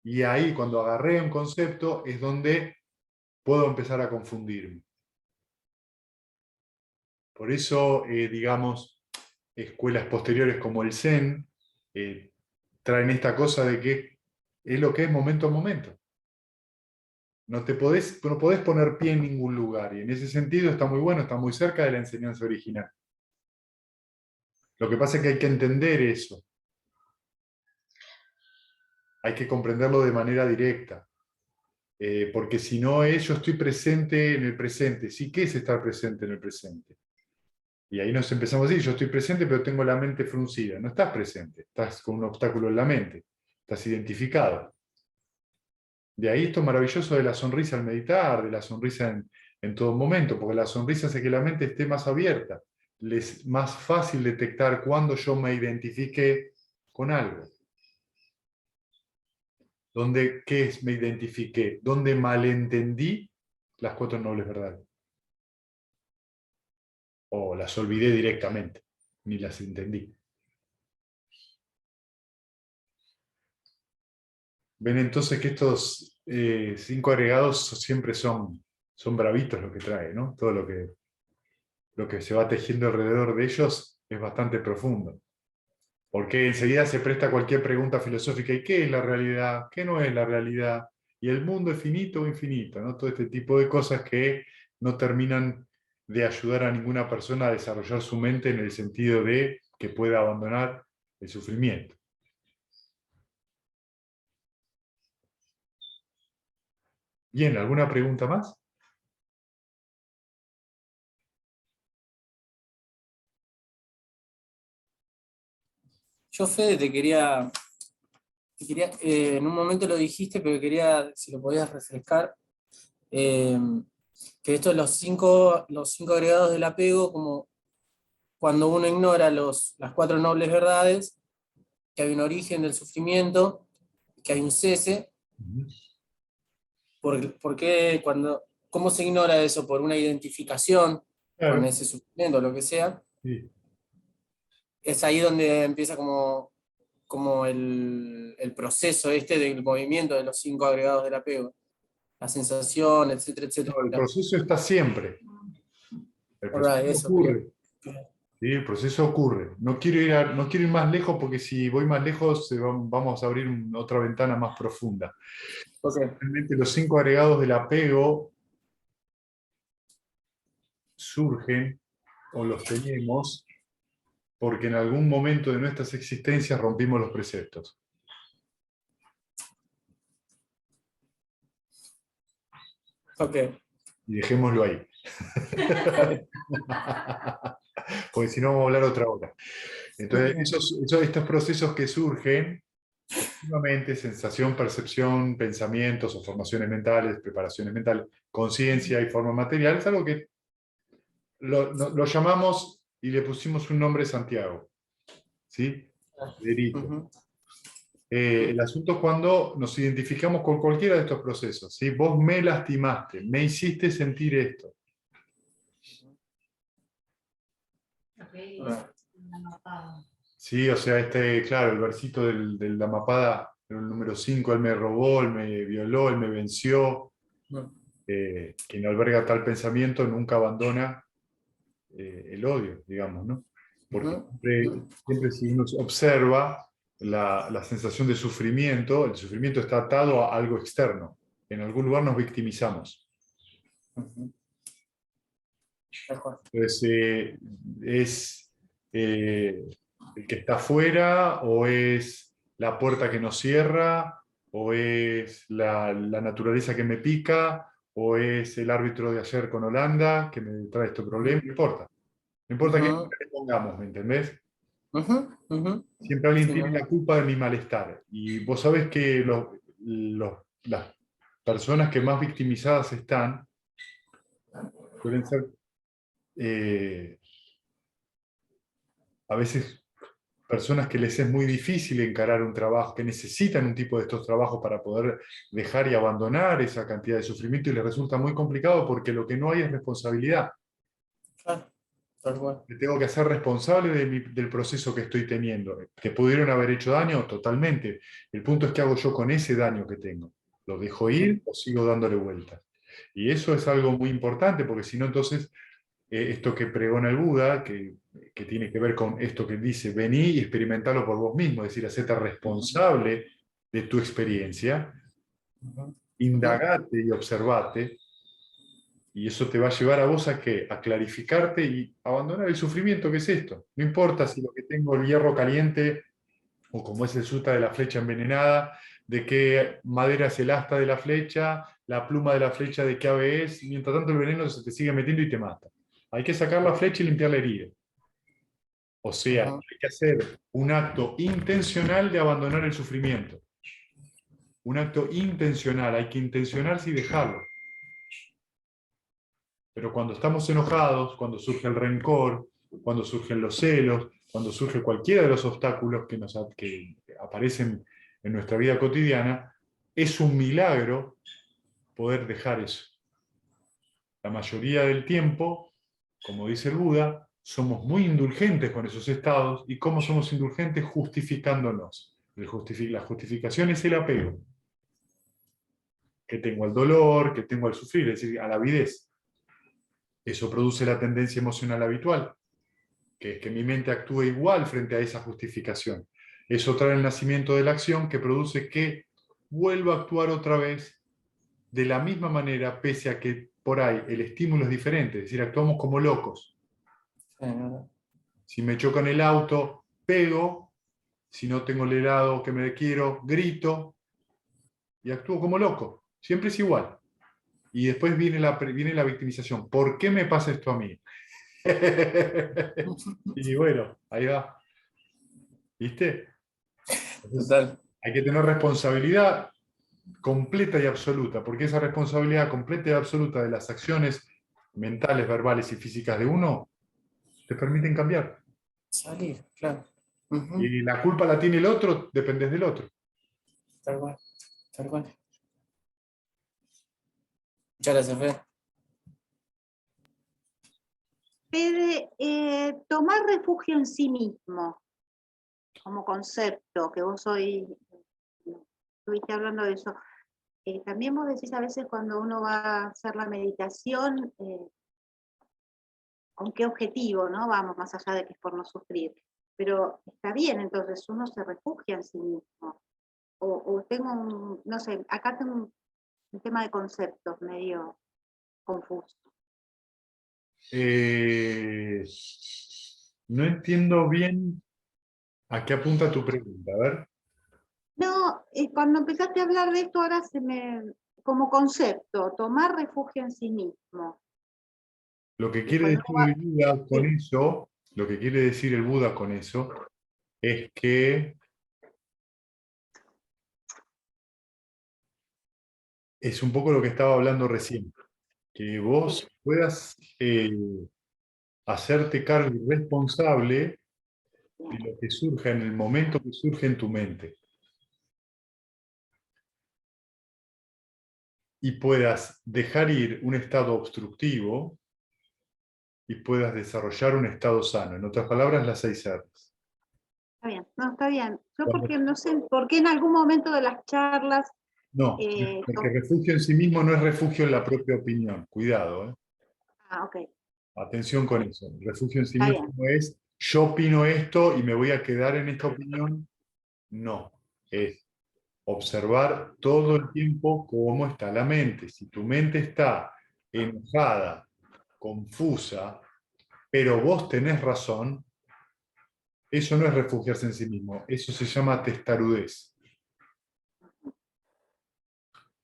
Y ahí, cuando agarré un concepto, es donde puedo empezar a confundirme. Por eso, digamos, escuelas posteriores como el Zen traen esta cosa de que es lo que es momento a momento. No podés poner pie en ningún lugar. Y en ese sentido está muy bueno, está muy cerca de la enseñanza original. Lo que pasa es que hay que entender eso. Hay que comprenderlo de manera directa. Porque si no es, yo estoy presente en el presente. Sí, ¿qué es estar presente en el presente? Y ahí nos empezamos a decir, yo estoy presente, pero tengo la mente fruncida. No estás presente, estás con un obstáculo en la mente, estás identificado. De ahí esto maravilloso de la sonrisa al meditar, de la sonrisa en todo momento, porque la sonrisa hace que la mente esté más abierta. Es más fácil detectar cuando yo me identifique con algo. ¿Qué es me identifiqué? ¿Dónde malentendí las cuatro nobles verdades? O las olvidé directamente, ni las entendí. ven entonces que estos 5 agregados siempre son bravitos lo que trae, ¿no? Todo lo que se va tejiendo alrededor de ellos es bastante profundo. Porque enseguida se presta cualquier pregunta filosófica. ¿Y qué es la realidad? ¿Qué no es la realidad? ¿Y el mundo es finito o infinito? ¿No? Todo este tipo de cosas que no terminan de ayudar a ninguna persona a desarrollar su mente en el sentido de que pueda abandonar el sufrimiento. Bien, ¿alguna pregunta más? Yo, Fede, en un momento lo dijiste, pero quería, si lo podías refrescar, que esto de los cinco agregados del apego, como cuando uno ignora las 4 nobles verdades, que hay un origen del sufrimiento, que hay un cese. ¿Por qué cómo se ignora eso? ¿Por una identificación Claro. con ese sufrimiento, lo que sea? Sí. Es ahí donde empieza como el proceso del movimiento de los 5 agregados del apego. La sensación, etcétera, etcétera. No, el proceso está siempre. El proceso Alright, eso ocurre. Sí, el proceso ocurre. No quiero ir más lejos porque si voy más lejos vamos a abrir otra ventana más profunda. Okay. Realmente los 5 agregados del apego surgen o los tenemos porque en algún momento de nuestras existencias rompimos los preceptos. Okay. Y dejémoslo ahí. Porque si no vamos a hablar otra hora. Entonces, estos procesos que surgen, efectivamente, sensación, percepción, pensamientos o formaciones mentales, preparaciones mentales, conciencia y forma material, es algo que lo llamamos y le pusimos un nombre Santiago. ¿Sí? Federico. El asunto es cuando nos identificamos con cualquiera de estos procesos. ¿Sí? Vos me lastimaste, me hiciste sentir esto. Sí, o sea, claro, el versito de la mapada, el número 5, él me robó, él me violó, él me venció. Quien alberga tal pensamiento nunca abandona el odio, digamos, ¿no? Porque siempre si uno observa la sensación de sufrimiento, el sufrimiento está atado a algo externo. En algún lugar nos victimizamos. Entonces, es el que está afuera, o es la puerta que nos cierra, o es la naturaleza que me pica, o es el árbitro de ayer con Holanda que me trae este problema, no importa. No importa qué le pongamos, ¿me entendés? Siempre alguien tiene la culpa de mi malestar. Y vos sabés que las personas que más victimizadas están suelen ser a veces personas que les es muy difícil encarar un trabajo, que necesitan un tipo de estos trabajos para poder dejar y abandonar esa cantidad de sufrimiento, y les resulta muy complicado porque lo que no hay es responsabilidad. Me tengo que hacer responsable del proceso que estoy teniendo. ¿Que pudieron haber hecho daño? Totalmente. El punto es qué hago yo con ese daño que tengo. ¿Lo dejo ir o sigo dándole vueltas? Y eso es algo muy importante, porque si no, entonces, esto que pregona el Buda, que tiene que ver con esto que dice, vení y experimentalo por vos mismo, es decir, hacerte responsable de tu experiencia, indagate y observate, y eso te va a llevar a vos a ¿qué? A clarificarte y abandonar el sufrimiento que es esto. No importa si lo que tengo el hierro caliente, o como es el sutta de la flecha envenenada, de qué madera es el asta de la flecha, la pluma de la flecha de qué ave es, mientras tanto el veneno se te sigue metiendo y te mata. Hay que sacar la flecha y limpiar la herida. O sea, hay que hacer un acto intencional de abandonar el sufrimiento. Un acto intencional, hay que intencionarse y dejarlo. Pero cuando estamos enojados, cuando surge el rencor, cuando surgen los celos, cuando surge cualquiera de los obstáculos que aparecen en nuestra vida cotidiana, es un milagro poder dejar eso. La mayoría del tiempo, como dice el Buda, somos muy indulgentes con esos estados. ¿Y cómo somos indulgentes? Justificándonos. La justificación es el apego. que tengo al dolor, que tengo al sufrir, es decir, a la avidez. Eso produce la tendencia emocional habitual, que es que mi mente actúe igual frente a esa justificación. Eso trae el nacimiento de la acción que produce que vuelva a actuar otra vez de la misma manera, pese a que por ahí el estímulo es diferente, es decir, actuamos como locos. Si me chocan el auto, pego; si no tengo el helado que me quiero, grito y actúo como loco. Siempre es igual. Y después viene la victimización. ¿Por qué me pasa esto a mí? Y bueno, ahí va. ¿Viste? Entonces, Total. hay que tener responsabilidad completa y absoluta, porque esa responsabilidad completa y absoluta de las acciones mentales, verbales y físicas de uno te permiten cambiar. Salir, claro. Ujú. Y la culpa la tiene el otro, dependes del otro. Tal cual, tal cual. Muchas gracias, Fede. Fede, tomar refugio en sí mismo, como concepto, que vos hoy estuviste hablando de eso. También vos decís a veces cuando uno va a hacer la meditación, con qué objetivo, ¿no? Vamos, más allá de que es por no sufrir. Pero está bien, entonces uno se refugia en sí mismo. O tengo no sé, acá tengo un tema de conceptos medio confuso. No entiendo bien a qué apunta tu pregunta. A ver. No, cuando empezaste a hablar de esto ahora como concepto, tomar refugio en sí mismo. Lo que quiere Cuando decir uno va- el Buda con sí, eso, lo que quiere decir el Buda con eso, es que es un poco lo que estaba hablando recién, que vos puedas hacerte cargo y responsable de lo que surja en el momento que surge en tu mente. Y puedas dejar ir un estado obstructivo y puedas desarrollar un estado sano. En otras palabras, las 6 R's. está bien, no, está bien. Yo Cuando- porque no sé, porque en algún momento de las charlas, No, porque refugio en sí mismo no es refugio en la propia opinión. Cuidado, ¿eh? ok, Atención con eso. El refugio en sí está mismo bien. no es yo opino esto y me voy a quedar en esta opinión. No. Es observar todo el tiempo cómo está la mente. Si tu mente está enojada, confusa, pero vos tenés razón, eso no es refugiarse en sí mismo. Eso se llama testarudez.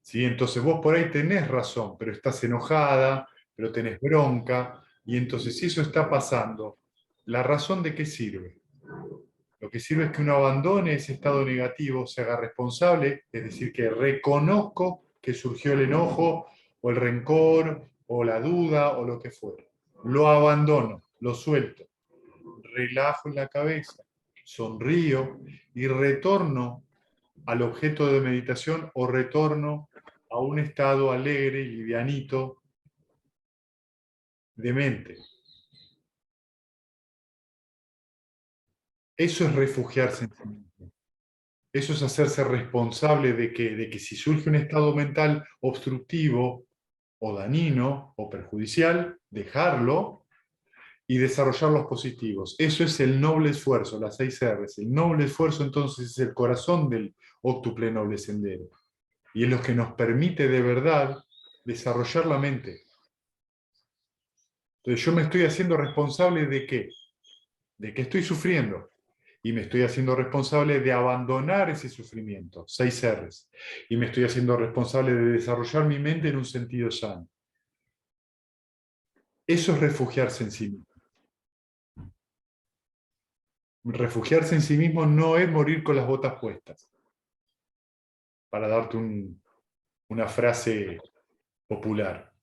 ¿Sí? Entonces vos por ahí tenés razón, pero estás enojada, pero tenés bronca, y entonces si eso está pasando, ¿la razón de qué sirve? Lo que sirve es que uno abandone ese estado negativo, se haga responsable, es decir, que reconozco que surgió el enojo, o el rencor, o la duda, o lo que fuera. Lo abandono, lo suelto, relajo en la cabeza, sonrío y retorno al objeto de meditación o retorno a un estado alegre y livianito de mente. Eso es refugiarse en sí mismo. Eso es hacerse responsable de que si surge un estado mental obstructivo o dañino o perjudicial, dejarlo y desarrollar los positivos. Eso es el noble esfuerzo, las 6 R's. El noble esfuerzo entonces es el corazón del óctuple noble sendero. Y es lo que nos permite de verdad desarrollar la mente. Entonces yo me estoy haciendo responsable ¿de qué? De que estoy sufriendo. Y me estoy haciendo responsable de abandonar ese sufrimiento, 6 R's. Y me estoy haciendo responsable de desarrollar mi mente en un sentido sano. Eso es refugiarse en sí mismo. Refugiarse en sí mismo no es morir con las botas puestas. Para darte una frase popular.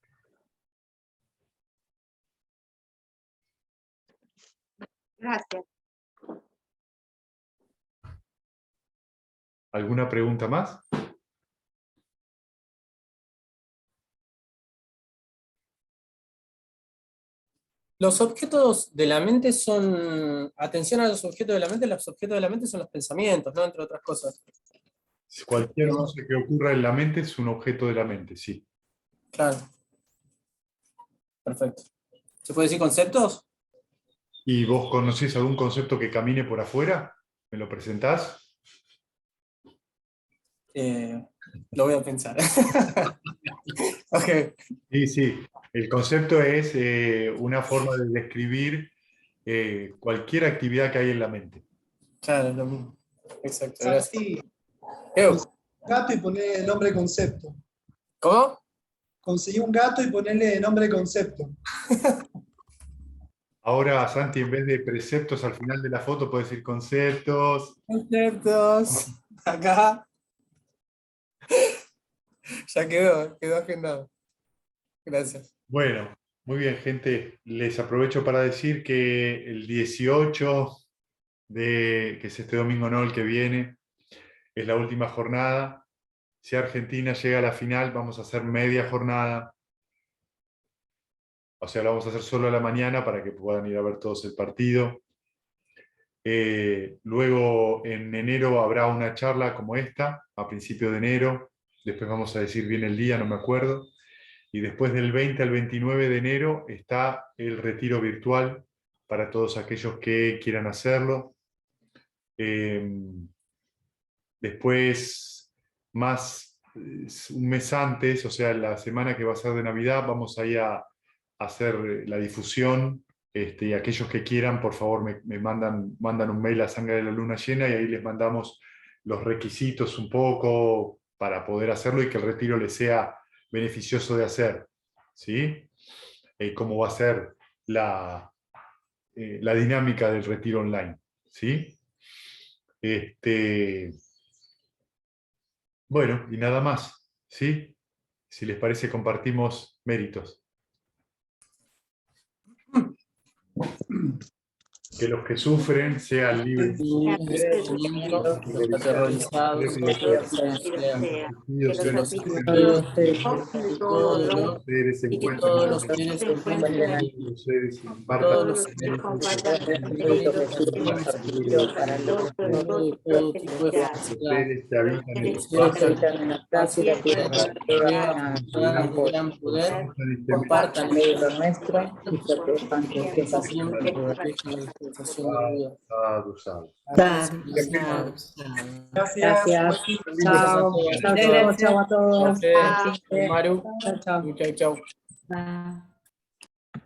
Gracias. ¿Alguna pregunta más? Los objetos de la mente son, atención a los objetos de la mente son los pensamientos, ¿no? Entre otras cosas. Cualquier cosa que ocurra en la mente es un objeto de la mente, sí. Claro. Perfecto. ¿Se puede decir conceptos? ¿Y vos conocés algún concepto que camine por afuera? ¿Me lo presentás? Lo voy a pensar. Ok, Sí, sí. El concepto es una forma de describir cualquier actividad que hay en la mente. claro, lo mismo. Exacto, gracias. Santi, Ew, gato y ponerle nombre concepto. ¿cómo? Conseguí un gato y ponerle nombre concepto. Ahora, Santi, en vez de preceptos al final de la foto, puedes decir conceptos. Conceptos. Acá. Ya quedó agendado. Gracias. Bueno, muy bien, gente. Les aprovecho para decir que el 18 que es este domingo, no el que viene, es la última jornada. Si Argentina llega a la final, vamos a hacer media jornada. O sea, lo vamos a hacer solo a la mañana para que puedan ir a ver todos el partido. Luego en enero habrá una charla como esta, a principio de enero. Después vamos a decir bien el día, no me acuerdo. Y después del 20 al 29 de enero está el retiro virtual para todos aquellos que quieran hacerlo. Después, un mes antes, o sea, la semana que va a ser de Navidad, vamos ahí a hacer la difusión. Y aquellos que quieran, por favor, me mandan un mail a Sangre de la Luna Llena y ahí les mandamos los requisitos un poco para poder hacerlo y que el retiro les sea beneficioso de hacer. ¿Sí? Cómo va a ser la dinámica del retiro online. ¿Sí? Bueno, y nada más. ¿Sí? Si les parece, compartimos méritos. Que los que sufren sean libres Los aterrorizados, Que los afligidos, de todo lo seres se y que encuentren todos los todos seres se se encuentren encuentren allí. los seres Todos impartan los que seres compartan para todo tipo de felicidad. seres que habitan en el Los seres espacio, que habitan en el espacio y la tierra, con gran poder, compartan el medio nuestro y protejan que estés que así. siempre protejan la dispensación de vida. Sadhu, sadhu, sadhu. Gracias. Gracias. Chao. Chao, chao, chao a todos. Maru, Chao, chao. chau, chau. Ah.